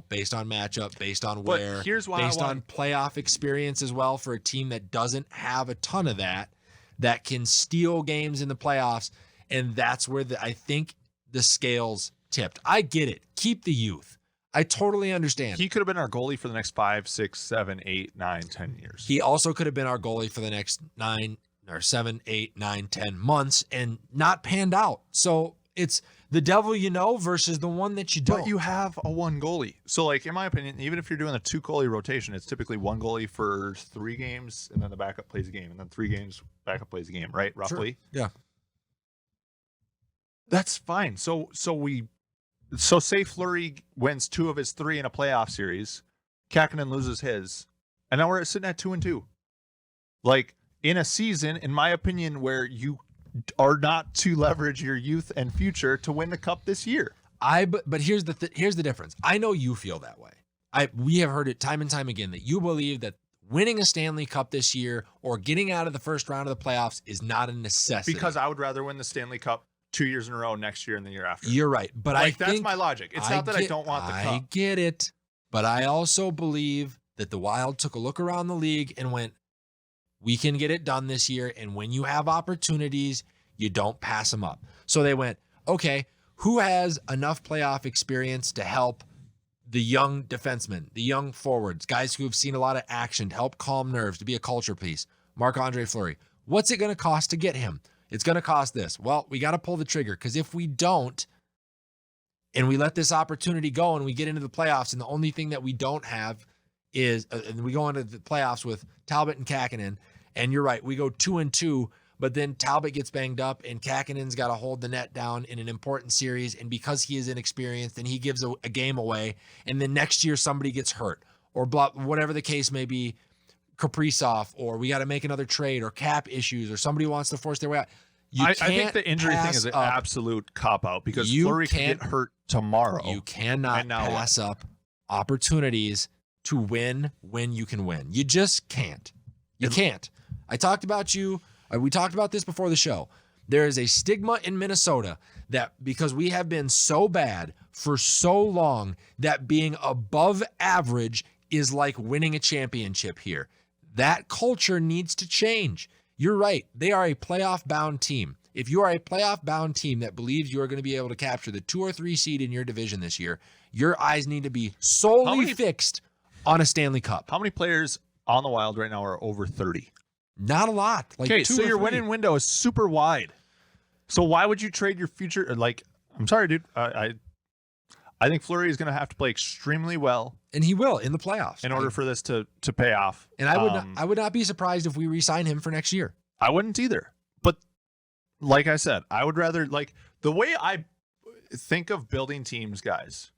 based on matchup, based on wear, here's why based on playoff experience as well, for a team that doesn't have a ton of that can steal games in the playoffs. And that's where I think the scales tipped. I get it. Keep the youth. I totally understand. He could have been our goalie for the next 5, 6, 7, 8, 9, 10 years. He also could have been our goalie for the next 9 or 7, 8, 9, 10 months and not panned out. So it's the devil versus the one that you don't. But you have a one goalie. So, like, in my opinion, even if you're doing a 2 goalie rotation, it's typically one goalie for 3 games, and then the backup plays a game, and then 3 games, backup plays a game, right? Roughly. Sure. Yeah. That's fine. So say Fleury wins 2 of his 3 in a playoff series, Kakkonen loses his, and now we're sitting at 2-2. Like, in a season, in my opinion, where you are not to leverage your youth and future to win the cup this year. But here's the difference. I know you feel that way. We have heard it time and time again that you believe that winning a Stanley Cup this year or getting out of the first round of the playoffs is not a necessity. Because I would rather win the Stanley Cup 2 years in a row next year and the year after. You're right. But that's my logic. It's not that I don't want the cup. I get it. But I also believe that the Wild took a look around the league and went, we can get it done this year. And when you have opportunities, you don't pass them up. So they went, okay, who has enough playoff experience to help the young defensemen, the young forwards, guys who have seen a lot of action, to help calm nerves, to be a culture piece? Andre-Fleury. What's it going to cost to get him? It's going to cost this. Well, we got to pull the trigger, because if we don't, and we let this opportunity go and we get into the playoffs, and the only thing that we don't have is, and we go into the playoffs with Talbot and Kakkonen, and you're right, we go 2-2, but then Talbot gets banged up and Kakkonen's got to hold the net down in an important series, and because he is inexperienced, then he gives a game away, and then next year somebody gets hurt or blah, whatever the case may be. Kaprizov, or we got to make another trade, or cap issues, or somebody wants to force their way out. I think the injury thing is an absolute cop-out because Fleury can get hurt tomorrow. You cannot pass up opportunities to win when you can win. You just can't. You can't. I talked about you. We talked about this before the show. There is a stigma in Minnesota that because we have been so bad for so long that being above average is like winning a championship here. That culture needs to change. You're right. They are a playoff-bound team. If you are a playoff-bound team that believes you are going to be able to capture the 2 or 3 seed in your division this year, your eyes need to be solely fixed on a Stanley Cup. How many players on the Wild right now are over 30? Not a lot. Like okay, so your winning window is super wide. So why would you trade your future? Like, I'm sorry, dude. I think Fleury is going to have to play extremely well, and he will in the playoffs in order for this to pay off. And I would not be surprised if we re-sign him for next year. I wouldn't either. But like I said, I would rather the way I think of building teams, guys,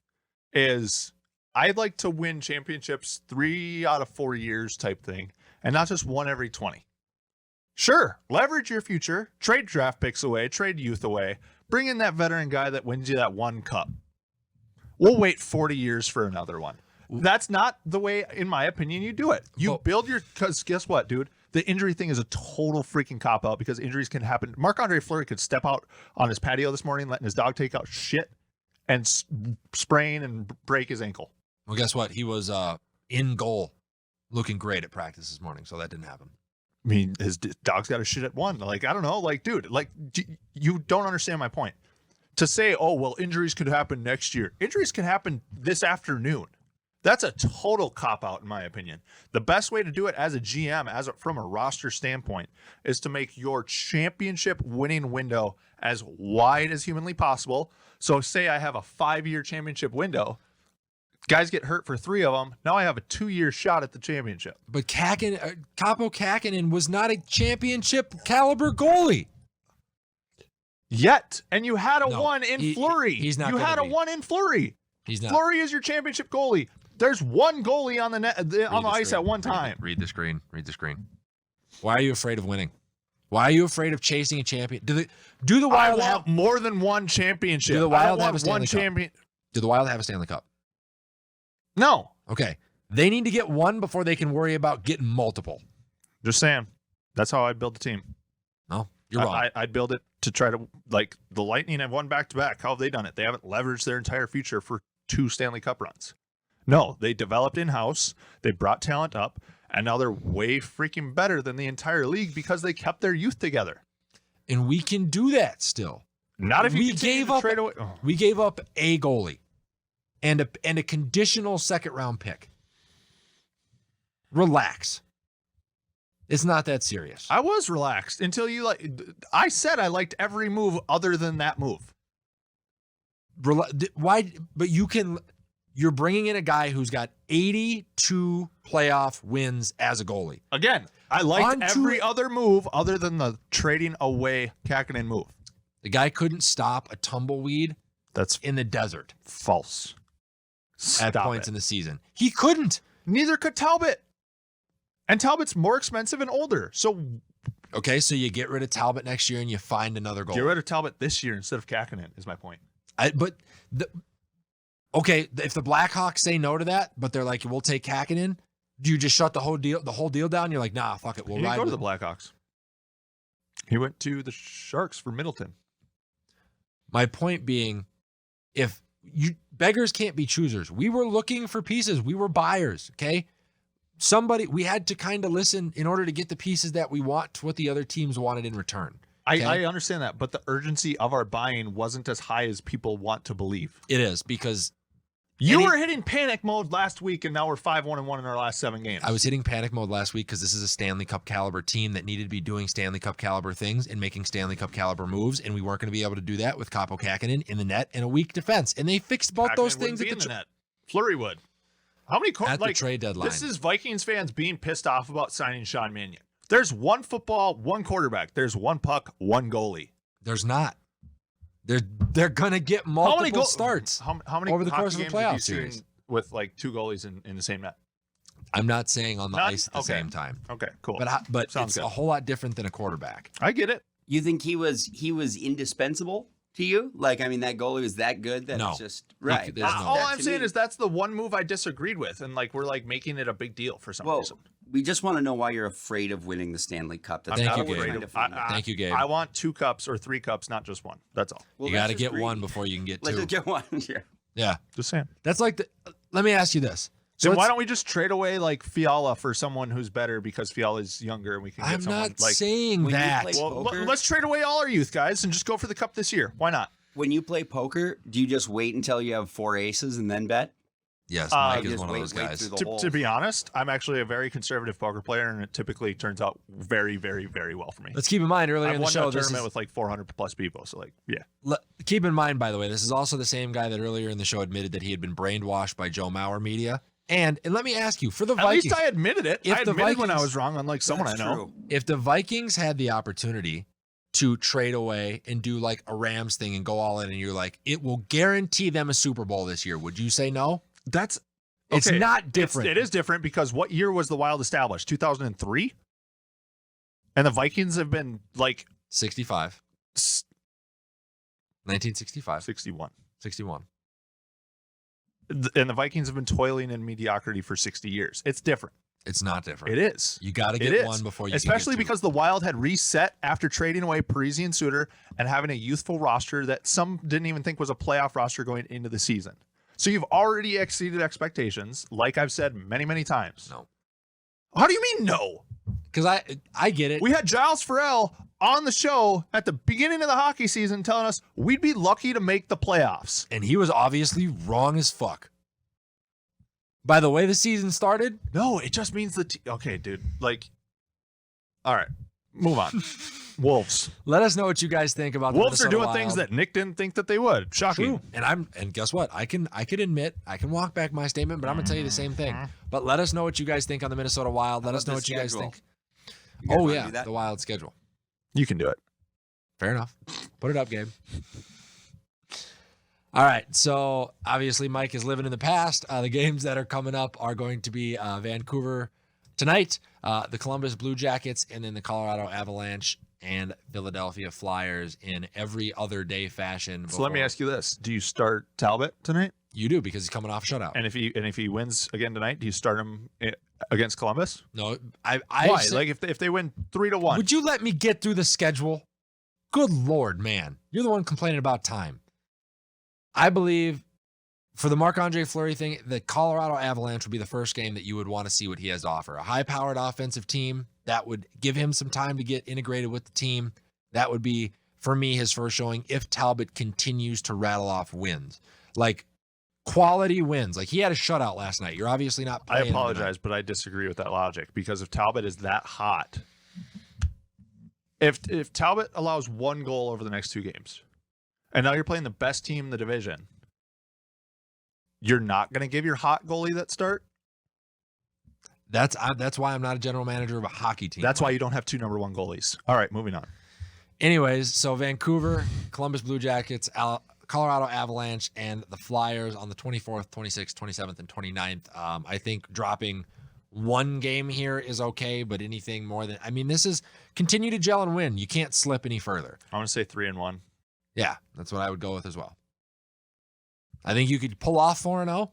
is I'd like to win championships 3 out of 4 years type thing, and not just one every 20. Sure, leverage your future, trade draft picks away, trade youth away, bring in that veteran guy that wins you that one cup. We'll wait 40 years for another one. That's not the way, in my opinion, you do it. You build because guess what, dude? The injury thing is a total freaking cop-out because injuries can happen. Andre-Fleury could step out on his patio this morning, letting his dog take out shit and sprain and break his ankle. Well, guess what? He was in goal looking great at practice this morning, so that didn't happen. I mean, his dog's got a shit at one. I don't know. Dude, you don't understand my point. To say, oh, well, injuries could happen next year. Injuries can happen this afternoon. That's a total cop-out, in my opinion. The best way to do it as a GM, from a roster standpoint, is to make your championship winning window as wide as humanly possible. So say I have a 5-year championship window. Guys get hurt for 3 of them. Now I have a 2-year shot at the championship. But Kaapo Kähkönen was not a championship caliber goalie. Yet, and you had a one in Fleury. He's not. You had a one in Fleury. He's not. Fleury is your championship goalie. There's one goalie on the net on the ice at one time. Read the screen. Read the screen. Why are you afraid of winning? Why are you afraid of chasing a champion? Do the Wild have more than one championship? Do the Wild have a Stanley Cup? Do the Wild have a Stanley Cup? No. Okay. They need to get one before they can worry about getting multiple. Just saying. That's how I'd build a team. No, you're wrong. I'd build it to try to, the Lightning have won back-to-back. How have they done it? They haven't leveraged their entire future for 2 Stanley Cup runs. No, they developed in-house. They brought talent up, and now they're way freaking better than the entire league because they kept their youth together. And we can do that still. Not if you gave up. Trade away. Oh. We gave up a goalie and a conditional 2nd-round pick. Relax. It's not that serious. I was relaxed until I said I liked every move other than that move. Why? But you're bringing in a guy who's got 82 playoff wins as a goalie. Again, I liked every other move other than the trading away Kähkönen move. The guy couldn't stop a tumbleweed that's in the desert. False. At points in the season. He couldn't. Neither could Talbot. And Talbot's more expensive and older. So you get rid of Talbot next year and you find another goalie. Get rid of Talbot this year instead of Kähkönen is my point. If the Blackhawks say no to that, but they're like, we'll take Kähkönen, do you just shut the whole deal down? You're like, nah, fuck it. We'll ride. He didn't go to the Blackhawks. He went to the Sharks for Middleton. My point being, if beggars can't be choosers. We were looking for pieces. We were buyers. Okay. We had to kind of listen in order to get the pieces that we want to what the other teams wanted in return. Okay? I understand that, but the urgency of our buying wasn't as high as people want to believe. It is because you were hitting panic mode last week, and now we're 5-1-1 in our last 7 games. I was hitting panic mode last week because this is a Stanley Cup caliber team that needed to be doing Stanley Cup caliber things and making Stanley Cup caliber moves, and we weren't going to be able to do that with Kaapo Kähkönen in the net and a weak defense. And they fixed both those things at the net. Fleury would. How many the trade deadline? This is Vikings fans being pissed off about signing Sean Mannion. There's one football, one quarterback. There's one puck, one goalie. There's not. They're gonna get multiple starts. How many over the course of the playoff series with 2 goalies in the same net? I'm not saying on the Not- ice at the okay. same time. Okay, cool. But Sounds it's good. a whole lot different than a quarterback. I get it. You think he was indispensable to you? Like, I mean, that goalie was that good that No. it's just right. there's no- All That I'm to saying me- is that's the one move I disagreed with, and like we're like making it a big deal for some well, reason. we just want to know why you're afraid of winning the Stanley Cup. That's Thank all you, we're Gabe. trying to find out. Thank you, Gabe. I want 2 cups or 3 cups, not just one. That's all. Well, You got to that's get just greedy. one before you can get Let's two. just get one. Yeah. Yeah. Just saying. That's like let me ask you this. So Then why let's- don't we just trade away like Fiala for someone who's better because Fiala's younger and we can get I'm someone not like. saying when you that. play- Well, poker? let's trade away all our youth guys and just go for the cup this year. Why not? When you play poker, do you just wait until you have 4 aces and then bet? Yes, Uh, Mike you is just one of wait those guys. through the To, whole- to be honest, I'm actually a very conservative poker player, and it typically turns out very, very, very well for me. Let's keep in mind earlier I've in the won show. a This tournament is, with like 400 plus people, so like, yeah. keep in mind, by the way, this is also the same guy that earlier in the show admitted that he had been brainwashed by Joe Mauer media. And let me ask you, for the At Vikings, least I admitted it. If I the admitted when I Vikings- was wrong, unlike someone That's I know. true. if the Vikings had the opportunity to trade away and do like a Rams thing and go all in, and you're like, it will guarantee them a Super Bowl this year, would you say no? That's It's okay. not different. It is different because what year was the Wild established? 2003, and the Vikings have been like 65, 1965, 61, 61. and the Vikings have been toiling in mediocrity for 60 years. It's different. It's not different. It is. You got to It get is. one before you Especially can get two. because the Wild had reset after trading away Parisi and Suter and having a youthful roster that some didn't even think was a playoff roster going into the season. So you've already exceeded expectations, like I've said many, many times. No. How do you mean no? Because I get it. We had Giles Farrell on the show at the beginning of the hockey season telling us we'd be lucky to make the playoffs. And he was obviously wrong as fuck. By the way the season started, No, it just means okay, dude. Like, all right, move on. Wolves. let us know what you guys think about the Wolves are Minnesota doing Wild. things that Nick didn't think that they would. Shocking. True. And guess what? I can admit, I can walk back my statement, but I'm gonna tell you the same thing. But let us know what you guys think on the Minnesota Wild. Let How us about know the what you guys schedule? think. You guys Oh wanna yeah, do that? the Wild schedule. You can do it. Fair enough. Put it up, Gabe. All right. So obviously, Mike is living in the past. The games that are coming up are going to be Vancouver tonight, the Columbus Blue Jackets, and then the Colorado Avalanche and Philadelphia Flyers in every other day fashion. So let me ask you this: do you start Talbot tonight? You do, because he's coming off a shutout. And if he wins again tonight, do you start him against Columbus? No, I Why? said- Like if they win 3-1, would you let me get through the schedule? Good Lord, man. You're the one complaining about time. I believe for the Marc-Andre-Fleury thing, the Colorado Avalanche would be the first game that you would want to see what he has to offer. A high-powered offensive team that would give him some time to get integrated with the team. That would be, for me, his first showing if Talbot continues to rattle off wins. Like, quality wins. Like, he had a shutout last night. You're obviously not I playing him tonight. apologize, but I disagree with that logic because if Talbot is that hot, if Talbot allows 1 goal over the next 2 games, and now you're playing the best team in the division, you're not going to give your hot goalie that start? That's why I'm not a general manager of a hockey team. That's why you don't have 2 number 1 goalies. All right, moving on. Anyways, so Vancouver, Columbus Blue Jackets, Colorado Avalanche, and the Flyers on the 24th, 26th, 27th, and 29th. I think dropping 1 game here is okay, but anything more than, I mean, this is continue to gel and win. You can't slip any further. I want to say 3-1. Yeah, that's what I would go with as well. I think you could pull off 4-0,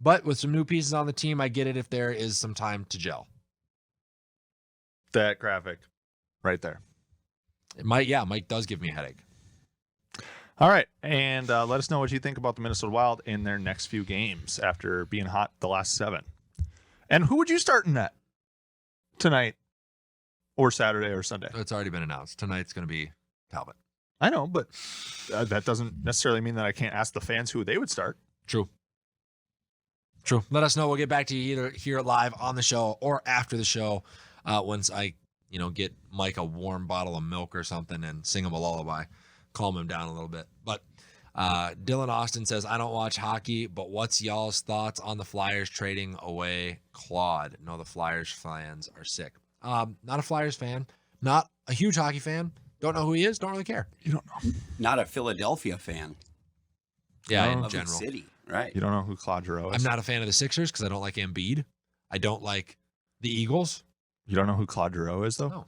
but with some new pieces on the team, I get it if there is some time to gel. That graphic right there. Mike does give me a headache. All right, and let us know what you think about the Minnesota Wild in their next few games after being hot the last 7. And who would you start in that tonight or Saturday or Sunday? It's already been announced. Tonight's going to be Talbot. I know, but that doesn't necessarily mean that I can't ask the fans who they would start. True. Let us know. We'll get back to you either here live on the show or after the show once I, get Mike a warm bottle of milk or something and sing him a lullaby, calm him down a little bit. But Dylan Austin says, I don't watch hockey, but what's y'all's thoughts on the Flyers trading away Claude? No, the Flyers fans are sick. Not a Flyers fan, not a huge hockey fan. Don't know who he is. Don't really care. You don't know. Not a Philadelphia fan Yeah, No. in of the general. city, right? You don't know who Claude Giroux is. I'm not a fan of the Sixers because I don't like Embiid. I don't like the Eagles. You don't know who Claude Giroux is, though? No.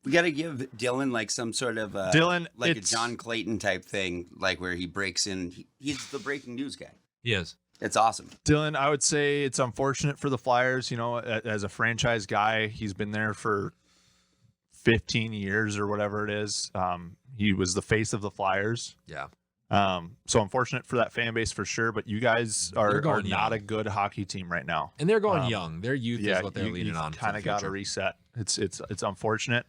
We got to give Dylan like some sort of Dylan, like a John Clayton type thing, like where he breaks in. He's the breaking news guy. He is. It's awesome. Dylan, I would say it's unfortunate for the Flyers. You know, as a franchise guy, he's been there for 15 years or whatever it is. He was the face of the Flyers. Yeah. So unfortunate for that fan base for sure. But you guys are not young. a good hockey team right now. And they're going young. Their youth is what they're leaning on. Kind of got to reset. It's unfortunate.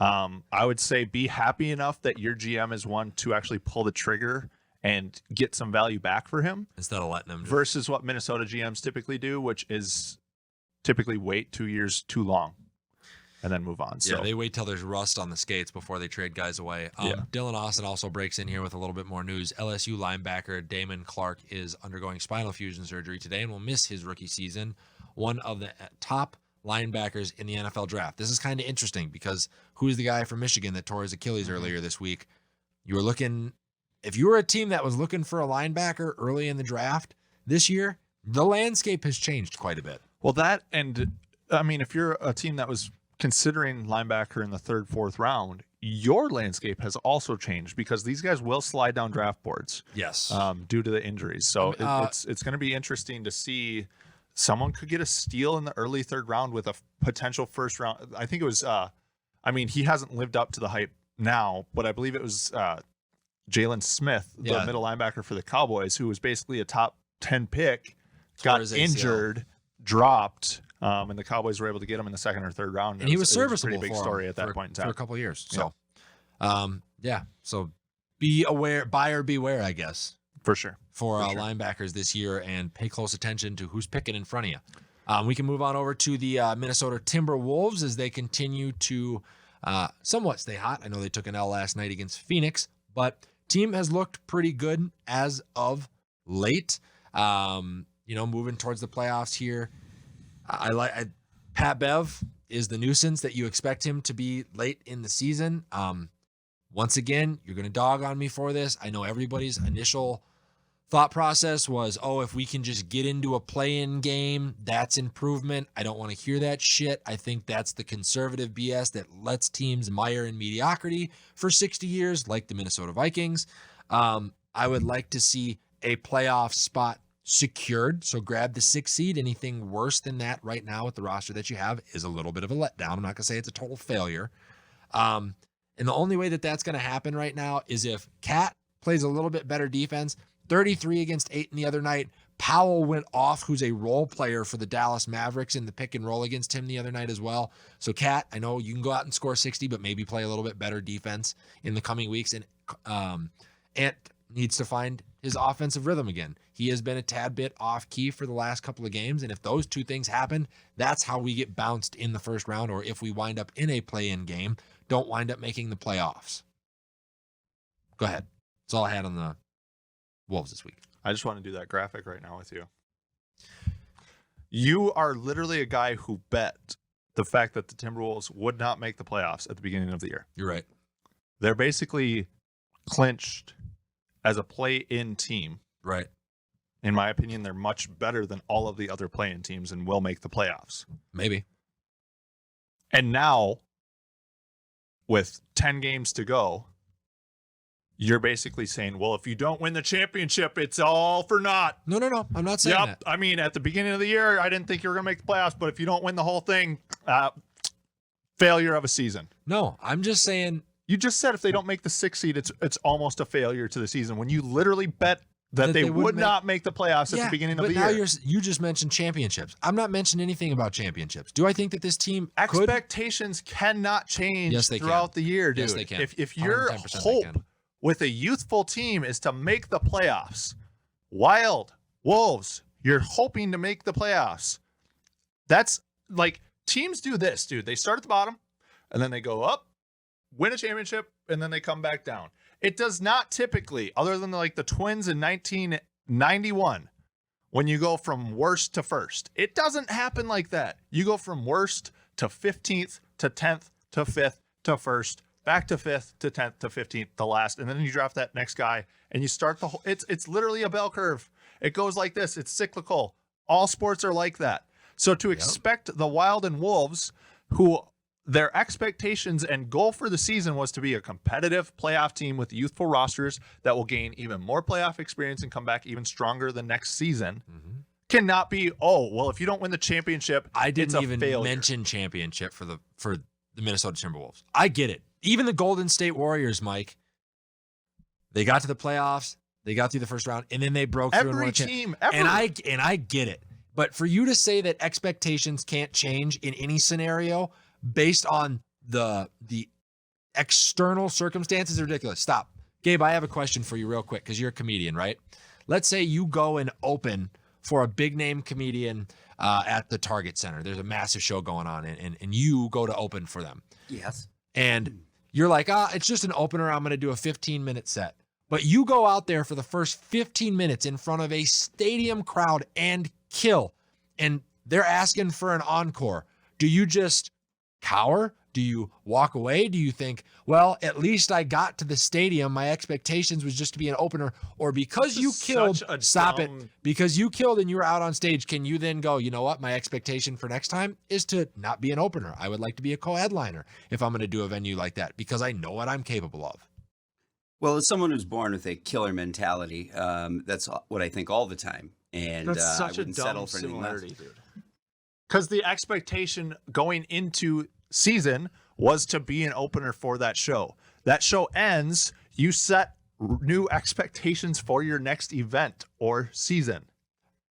I would say be happy enough that your GM is one to actually pull the trigger and get some value back for him instead of letting him versus what Minnesota GMs typically do, which is typically wait 2 years too long and then move on. Yeah, So they wait till there's rust on the skates before they trade guys away. Dylan Austin also breaks in here with a little bit more news. LSU linebacker Damon Clark is undergoing spinal fusion surgery today and will miss his rookie season. One of the top linebackers in the NFL draft. This is kind of interesting because who's the guy from Michigan that tore his Achilles earlier this week? You were looking, if you were a team that was looking for a linebacker early in the draft this year, the landscape has changed quite a bit. well, that, and I mean, if you're a team that was considering linebacker in the 3rd, 4th round, your landscape has also changed because these guys will slide down draft boards. Yes. Due to the injuries. So it's going to be interesting to see. Someone could get a steal in the early 3rd round with a potential 1st round. I think it was, he hasn't lived up to the hype now, but I believe it was Jalen Smith, the middle linebacker for the Cowboys, who was basically a top 10 pick, got injured, dropped, and the Cowboys were able to get him in the 2nd or 3rd round. And he was serviceable a pretty big story at that point in time. For a couple of years. So, So be aware, buyer beware, I guess. For sure. For linebackers this year, and pay close attention to who's picking in front of you. We can move on over to the Minnesota Timberwolves as they continue to somewhat stay hot. I know they took an L last night against Phoenix, but team has looked pretty good as of late. Moving towards the playoffs here. Pat Bev is the nuisance that you expect him to be late in the season. Once again, you're going to dog on me for this. I know everybody's initial thought process was, if we can just get into a play-in game, that's improvement. I don't want to hear that shit. I think that's the conservative BS that lets teams mire in mediocrity for 60 years, like the Minnesota Vikings. I would like to see a playoff spot secured. So grab the 6th seed. Anything worse than that right now with the roster that you have is a little bit of a letdown. I'm not going to say it's a total failure. And the only way that that's going to happen right now is if Cat plays a little bit better defense. 33 against 8 the other night. Powell went off, who's a role player for the Dallas Mavericks in the pick and roll against him the other night as well. So Cat, I know you can go out and score 60, but maybe play a little bit better defense in the coming weeks. And Ant needs to find his offensive rhythm again. He has been a tad bit off key for the last couple of games. And if those two things happen, that's how we get bounced in the 1st round. Or if we wind up in a play-in game, don't wind up making the playoffs. Go ahead. That's all I had on the Wolves this week. I just want to do that graphic right now with you. You are literally a guy who bet the fact that the Timberwolves would not make the playoffs at the beginning of the year. You're right. They're basically clinched as a play-in team. Right. In my opinion, they're much better than all of the other play-in teams and will make the playoffs. Maybe. And now, with 10 games to go, you're basically saying, well, if you don't win the championship, it's all for naught. No. I'm not saying that. I mean, at the beginning of the year, I didn't think you were going to make the playoffs, but if you don't win the whole thing, failure of a season. No, I'm just saying. You just said if they don't make the 6th seed, it's almost a failure to the season when you literally bet that they would not make the playoffs at the beginning of the year. But now you just mentioned championships. I'm not mentioning anything about championships. Do I think that this team expectations cannot change throughout the year, dude? Yes, they can. If your hope with a youthful team is to make the playoffs, Wild Wolves, you're hoping to make the playoffs. That's like teams do this, dude. They start at the bottom and then they go up, win a championship, and then they come back down. It does not typically, other than like the Twins in 1991, when you go from worst to first. It doesn't happen like that. You go from worst to 15th to 10th to 5th to first, back to 5th to 10th to 15th to last, and then you draft that next guy and you start the whole. It's literally a bell curve. It goes like this. It's cyclical. All sports are like that. So to expect the Wild and Wolves, who their expectations and goal for the season was to be a competitive playoff team with youthful rosters that will gain even more playoff experience and come back even stronger the next season, cannot be, if you don't win the championship, I didn't it's a even failure. mention championship for the Minnesota Timberwolves. I get it. Even the Golden State Warriors, Mike, they got to the playoffs, they got through the first round, and then they broke through and won a team ever. And I get it. But for you to say that expectations can't change in any scenario based on the external circumstances is ridiculous. Stop. Gabe, I have a question for you real quick because you're a comedian, right? Let's say you go and open for a big name comedian at the Target Center. There's a massive show going on, and you go to open for them. Yes. And you're like, it's just an opener. I'm going to do a 15-minute set. But you go out there for the first 15 minutes in front of a stadium crowd and kill. And they're asking for an encore. Do you just cower? Do you walk away? Do you think, well, at least I got to the stadium. My expectations was just to be an opener. Or because you killed, because you killed and you were out on stage, can you then go, you know what? My expectation for next time is to not be an opener. I would like to be a co-headliner if I'm going to do a venue like that because I know what I'm capable of. Well, as someone who's born with a killer mentality, that's what I think all the time. And that's such a dumb similarity, dude. Because the expectation going into season was to be an opener for that show. That show ends, you set new expectations for your next event or season.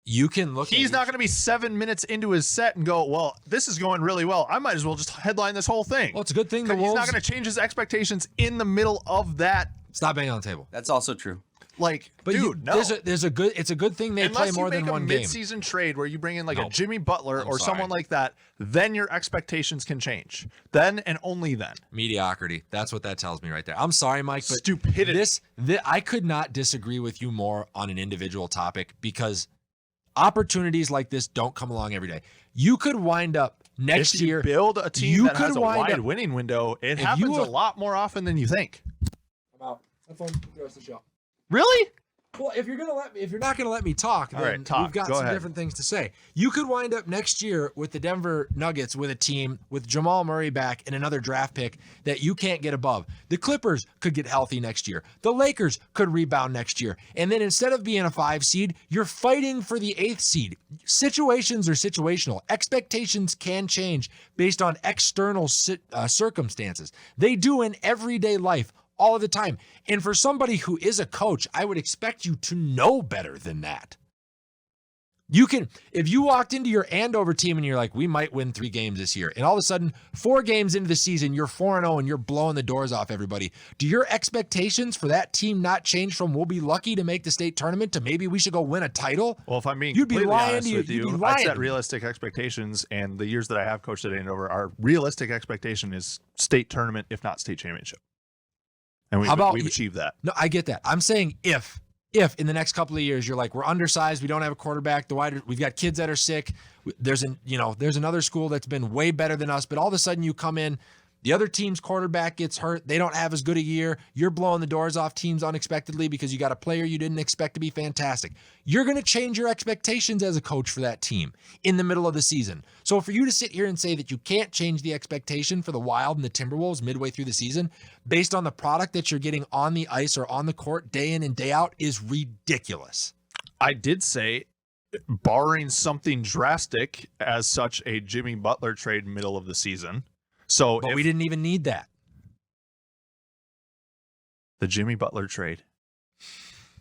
You can look. He's not going to be 7 minutes into his set and go, well, this is going really well. I might as well just headline this whole thing. Well, it's a good thing. He's not going to change his expectations in the middle of that. Stop banging on the table. That's also true. Like, but dude, no. It's a good thing they play more than one game. Unless you make a mid-season trade where you bring in like a Jimmy Butler or someone like that, then your expectations can change. Then and only then. Mediocrity. That's what that tells me right there. I'm sorry, Mike, but stupidity. I could not disagree with you more on an individual topic because opportunities like this don't come along every day. You could wind up next year. If you build a team that has a wide winning window, it happens a lot more often than you think. I'm out. Have fun with the rest of the show. Really? Well, if you're not gonna let me talk, then we've got some different things to say. You could wind up next year with the Denver Nuggets with a team with Jamal Murray back and another draft pick that you can't get above. The Clippers could get healthy next year. The Lakers could rebound next year. And then instead of being a 5 seed, you're fighting for the 8th seed. Situations are situational. Expectations can change based on external circumstances. They do in everyday life. All of the time. And for somebody who is a coach, I would expect you to know better than that. You can, if you walked into your Andover team and you're like, we might win 3 games this year, and all of a sudden, 4 games into the season, you're 4-0 and you're blowing the doors off everybody. Do your expectations for that team not change from we'll be lucky to make the state tournament to maybe we should go win a title? Well, if I'm being you'd be completely lying honest to with you. I set realistic expectations, and the years that I have coached at Andover, our realistic expectation is state tournament, if not state championship. And we've achieved that. No, I get that. I'm saying if in the next couple of years you're like, we're undersized, we don't have a quarterback, we've got kids that are sick, there's another school that's been way better than us, but all of a sudden you come in, the other team's quarterback gets hurt, they don't have as good a year, you're blowing the doors off teams unexpectedly because you got a player you didn't expect to be fantastic. You're going to change your expectations as a coach for that team in the middle of the season. So for you to sit here and say that you can't change the expectation for the Wild and the Timberwolves midway through the season based on the product that you're getting on the ice or on the court day in and day out is ridiculous. I did say, barring something drastic as such a Jimmy Butler trade middle of the season. But we didn't even need that. The Jimmy Butler trade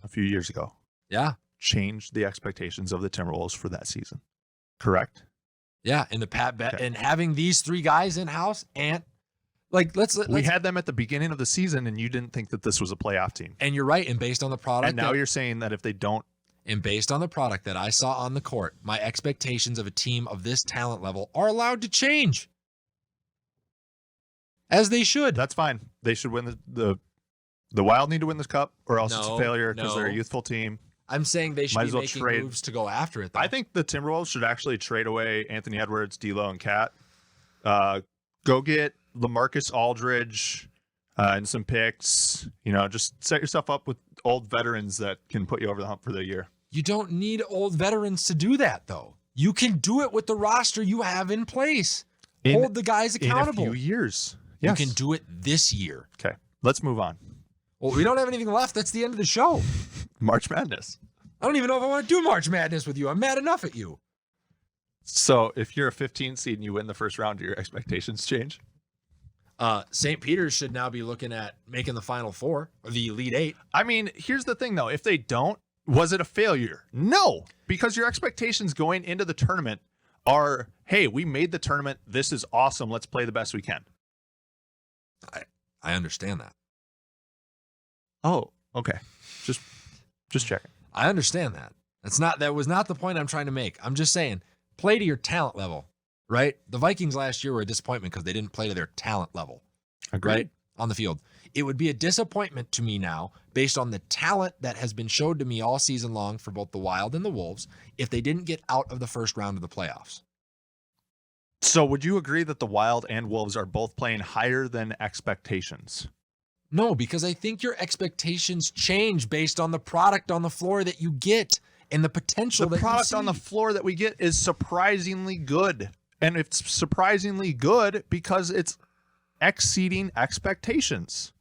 a few years ago. Yeah. Changed the expectations of the Timberwolves for that season. Correct? Yeah. And and having these 3 guys in house and we had them at the beginning of the season and you didn't think that this was a playoff team. And you're right. And based on the product. And now you're saying that if they don't. And based on the product that I saw on the court, my expectations of a team of this talent level are allowed to change. As they should. That's fine. They should win the Wild need to win this cup, or else it's a failure because they're a youthful team. I'm saying they should be making moves to go after it, though. I think the Timberwolves should actually trade away Anthony Edwards, D'Lo, and Cat. Go get LaMarcus Aldridge and some picks. Just set yourself up with old veterans that can put you over the hump for the year. You don't need old veterans to do that, though. You can do it with the roster you have in place. Hold the guys accountable. In a few years. Yes. You can do it this year. Okay, let's move on. Well, we don't have anything left. That's the end of the show. March Madness. I don't even know if I want to do March Madness with you. I'm mad enough at you. So if you're a 15 seed and you win the first round, do your expectations change? St. Peter's should now be looking at making the Final Four or the Elite Eight. I mean, here's the thing, though. If they don't, was it a failure? No, because your expectations going into the tournament are, hey, we made the tournament. This is awesome. Let's play the best we can. I understand that. Oh, okay. Just checking. I understand that. That was not the point I'm trying to make. I'm just saying, play to your talent level, right? The Vikings last year were a disappointment because they didn't play to their talent level. Agreed. Right? On the field. It would be a disappointment to me now, based on the talent that has been showed to me all season long for both the Wild and the Wolves, if they didn't get out of the first round of the playoffs. So would you agree that the Wild and Wolves are both playing higher than expectations? No, because I think your expectations change based on the product on the floor that you get and the potential. The product on the floor that we get is surprisingly good. And it's surprisingly good because it's exceeding expectations.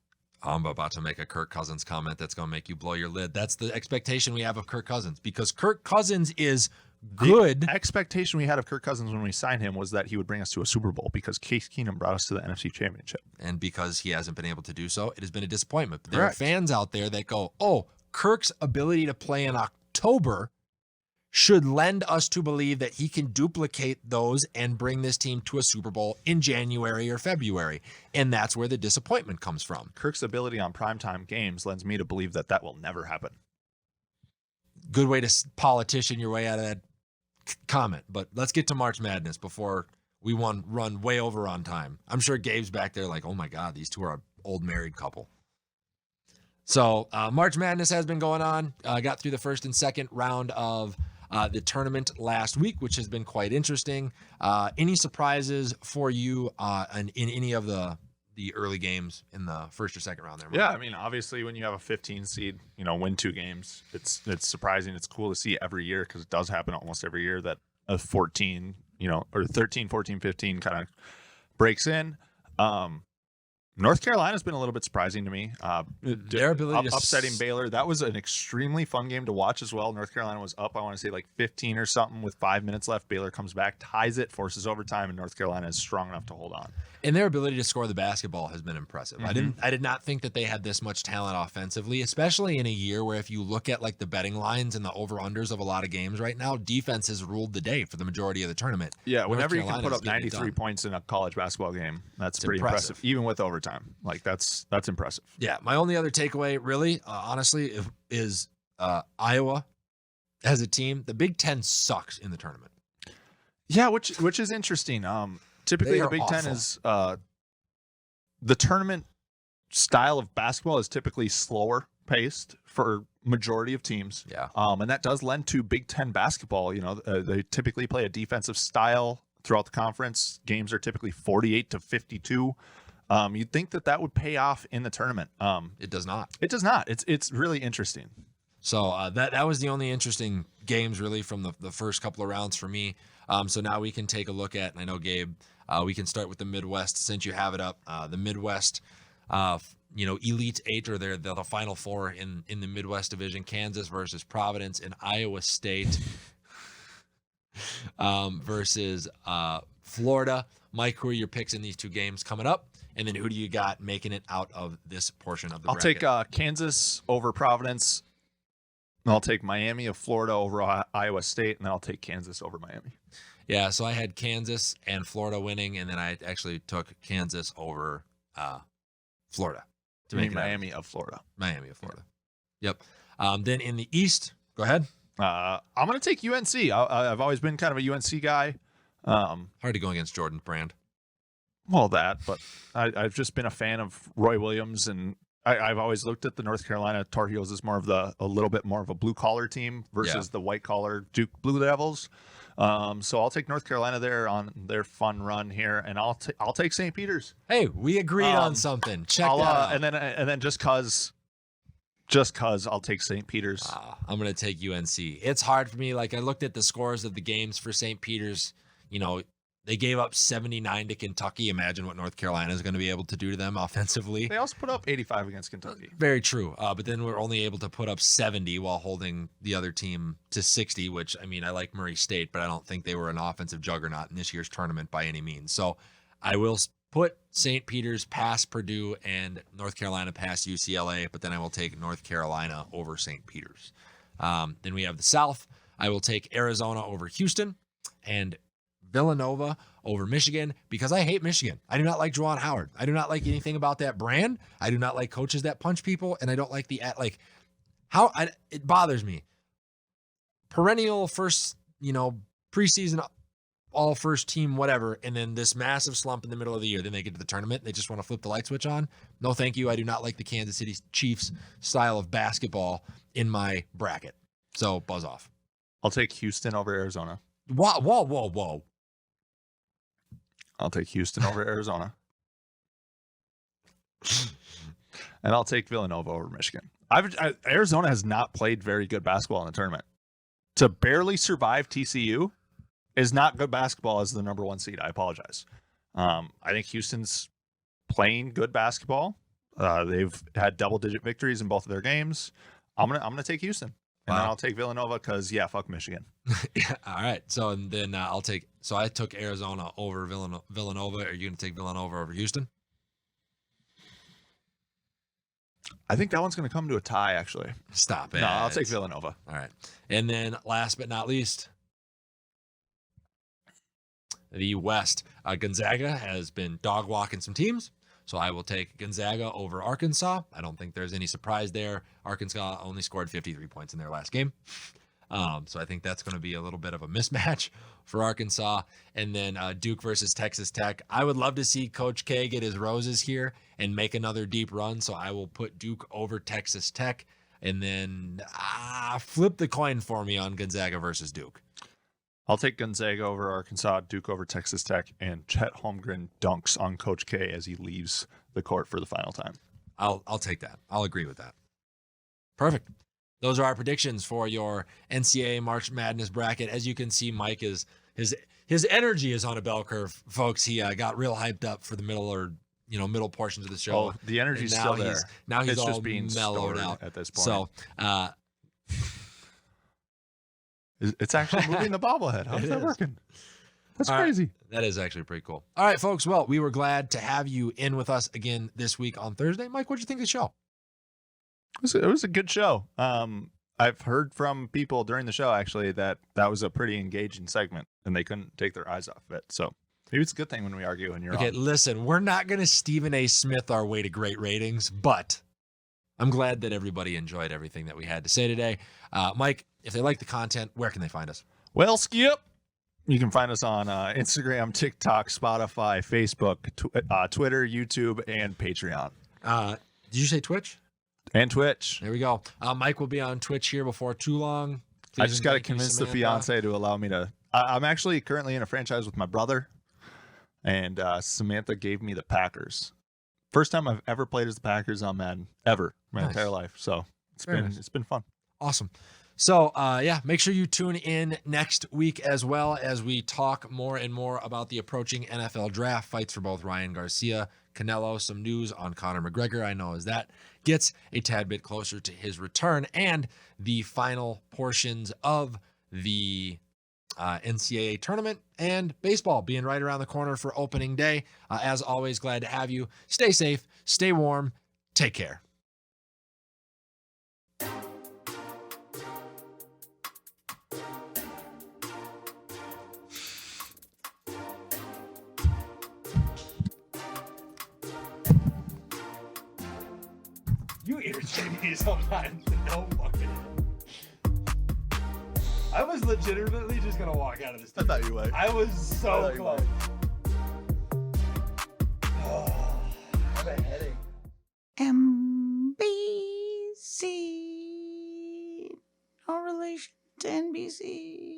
I'm about to make a Kirk Cousins comment that's going to make you blow your lid. That's the expectation we have of Kirk Cousins, because Kirk Cousins is good. The expectation we had of Kirk Cousins when we signed him was that he would bring us to a Super Bowl, because Case Keenum brought us to the NFC Championship. And because he hasn't been able to do so, it has been a disappointment. But there are fans out there that go, oh, Kirk's ability to play in October should lend us to believe that he can duplicate those and bring this team to a Super Bowl in January or February. And that's where the disappointment comes from. Kirk's ability on primetime games lends me to believe that that will never happen. Good way to politician your way out of that comment. But let's get to March Madness before we run way over on time. I'm sure Gabe's back there like, oh my God, these two are an old married couple. So March Madness has been going on. Got through the first and second round of the tournament last week, which has been quite interesting. Any surprises for you in any of the early games in the first or second round there, Mark? Yeah, I mean, obviously when you have a 15 seed, win 2 games, it's surprising. It's cool to see every year, because it does happen almost every year that a 14, or 13, 14, 15 kind of breaks in. North Carolina's been a little bit surprising to me. Their ability to upsetting Baylor. That was an extremely fun game to watch as well. North Carolina was up, I want to say like 15 or something with 5 minutes left. Baylor comes back, ties it, forces overtime, and North Carolina is strong enough to hold on. And their ability to score the basketball has been impressive. Mm-hmm. I did not think that they had this much talent offensively, especially in a year where, if you look at like the betting lines and the over-unders of a lot of games right now, defense has ruled the day for the majority of the tournament. Yeah, whenever you can put up 93 points in a college basketball game, that's pretty impressive, even with overtime. Like that's impressive. Yeah, my only other takeaway, really, honestly, is Iowa as a team. The Big Ten sucks in the tournament. Yeah, which is interesting. Typically, the Big Ten is the tournament style of basketball is typically slower paced for majority of teams. Yeah, and that does lend to Big Ten basketball. They typically play a defensive style throughout the conference. Games are typically 48 to 52. You'd think that would pay off in the tournament. It does not. It does not. It's really interesting. So that was the only interesting games really from the first couple of rounds for me. So now we can take a look at, and I know Gabe, we can start with the Midwest since you have it up. The Midwest, Elite Eight, or the Final Four in the Midwest Division: Kansas versus Providence, and Iowa State versus Florida. Mike, who are your picks in these two games coming up? And then who do you got making it out of this portion of the bracket? I'll take Kansas over Providence. And I'll take Miami of Florida over Iowa State, and then I'll take Kansas over Miami. Yeah, so I had Kansas and Florida winning, and then I actually took Kansas over Florida. Miami of Florida. Miami of Florida. Yep. Then in the East, go ahead. I'm going to take UNC. I've always been kind of a UNC guy. Hard to go against Jordan Brand. Well, but I've just been a fan of Roy Williams, and I've always looked at the North Carolina Tar Heels as a little bit more of a blue collar team versus the white collar Duke Blue Devils. So I'll take North Carolina there on their fun run here, and I'll take St. Peter's. Hey, we agreed on something. Check that out. And then just cause just because I'll take St. Peter's. I'm going to take UNC. It's hard for me. Like, I looked at the scores of the games for St. Peter's. You know, they gave up 79 to Kentucky. Imagine what North Carolina is going to be able to do to them offensively. They also put up 85 against Kentucky. Very true. But then we're only able to put up 70 while holding the other team to 60, which, I mean, I like Murray State, but I don't think they were an offensive juggernaut in this year's tournament by any means. So I will put St. Peter's past Purdue and North Carolina past UCLA, but then I will take North Carolina over St. Peter's. Then we have the South. I will take Arizona over Houston and Villanova over Michigan because I hate Michigan. I do not like Juwan Howard. I do not like anything about that brand. I do not like coaches that punch people, and I don't like it bothers me. Perennial first, preseason all first team, whatever, and then this massive slump in the middle of the year. Then they get to the tournament and they just want to flip the light switch on. No, thank you. I do not like the Kansas City Chiefs style of basketball in my bracket. So buzz off. I'll take Houston over Arizona. Whoa. I'll take Houston over Arizona. And I'll take Villanova over Michigan. Arizona has not played very good basketball in the tournament. To barely survive TCU is not good basketball as the number 1 seed. I apologize. I think Houston's playing good basketball. They've had double-digit victories in both of their games. I'm gonna take Houston. And then I'll take Villanova because, fuck Michigan. Yeah, all right. So then I took Arizona over Villanova. Are you going to take Villanova over Houston? I think that one's going to come to a tie, actually. Stop it. No, I'll take Villanova. All right. And then last but not least, the West. Gonzaga has been dog walking some teams. So I will take Gonzaga over Arkansas. I don't think there's any surprise there. Arkansas only scored 53 points in their last game. So I think that's going to be a little bit of a mismatch for Arkansas. And then Duke versus Texas Tech. I would love to see Coach K get his roses here and make another deep run. So I will put Duke over Texas Tech. And then flip the coin for me on Gonzaga versus Duke. I'll take Gonzaga over Arkansas, Duke over Texas Tech, and Chet Holmgren dunks on Coach K as he leaves the court for the final time. I'll take that. I'll agree with that. Perfect. Those are our predictions for your NCAA March Madness bracket. As you can see, Mike is his energy is on a bell curve, folks. He got real hyped up for the middle portions of the show. Oh, the energy's still there. Now he's it's all just being mellowed out at this point. So. It's actually moving the bobblehead. How's that working? That's crazy. That is actually pretty cool. All right, folks. Well, we were glad to have you in with us again this week on Thursday. Mike, what'd you think of the show? It was a good show. I've heard from people during the show, actually, that was a pretty engaging segment, and they couldn't take their eyes off of it. So maybe it's a good thing when we argue and you're okay, on. Listen, we're not going to Stephen A. Smith our way to great ratings, but I'm glad that everybody enjoyed everything that we had to say today. Mike, if they like the content, where can they find us? Well, Skip, you can find us on Instagram, TikTok, Spotify, Facebook, Twitter, YouTube, and Patreon. Did you say Twitch? And Twitch. There we go. Mike will be on Twitch here before too long. Please I just got to convince the fiance to allow me to. I'm actually currently in a franchise with my brother, and Samantha gave me the Packers. First time I've ever played as the Packers on Madden ever my entire life. So it's been fun. Awesome. So make sure you tune in next week as well as we talk more and more about the approaching NFL draft, fights for both Ryan Garcia, Canelo, some news on Conor McGregor. I know as that gets a tad bit closer to his return, and the final portions of the NCAA tournament and baseball being right around the corner for opening day. As always, glad to have you. Stay safe, stay warm, take care. You irritate me sometimes. No fucking. I was legitimately just gonna walk out of this. I thought you would. I was so close. Oh, I have a headache. MBC. No relation to NBC.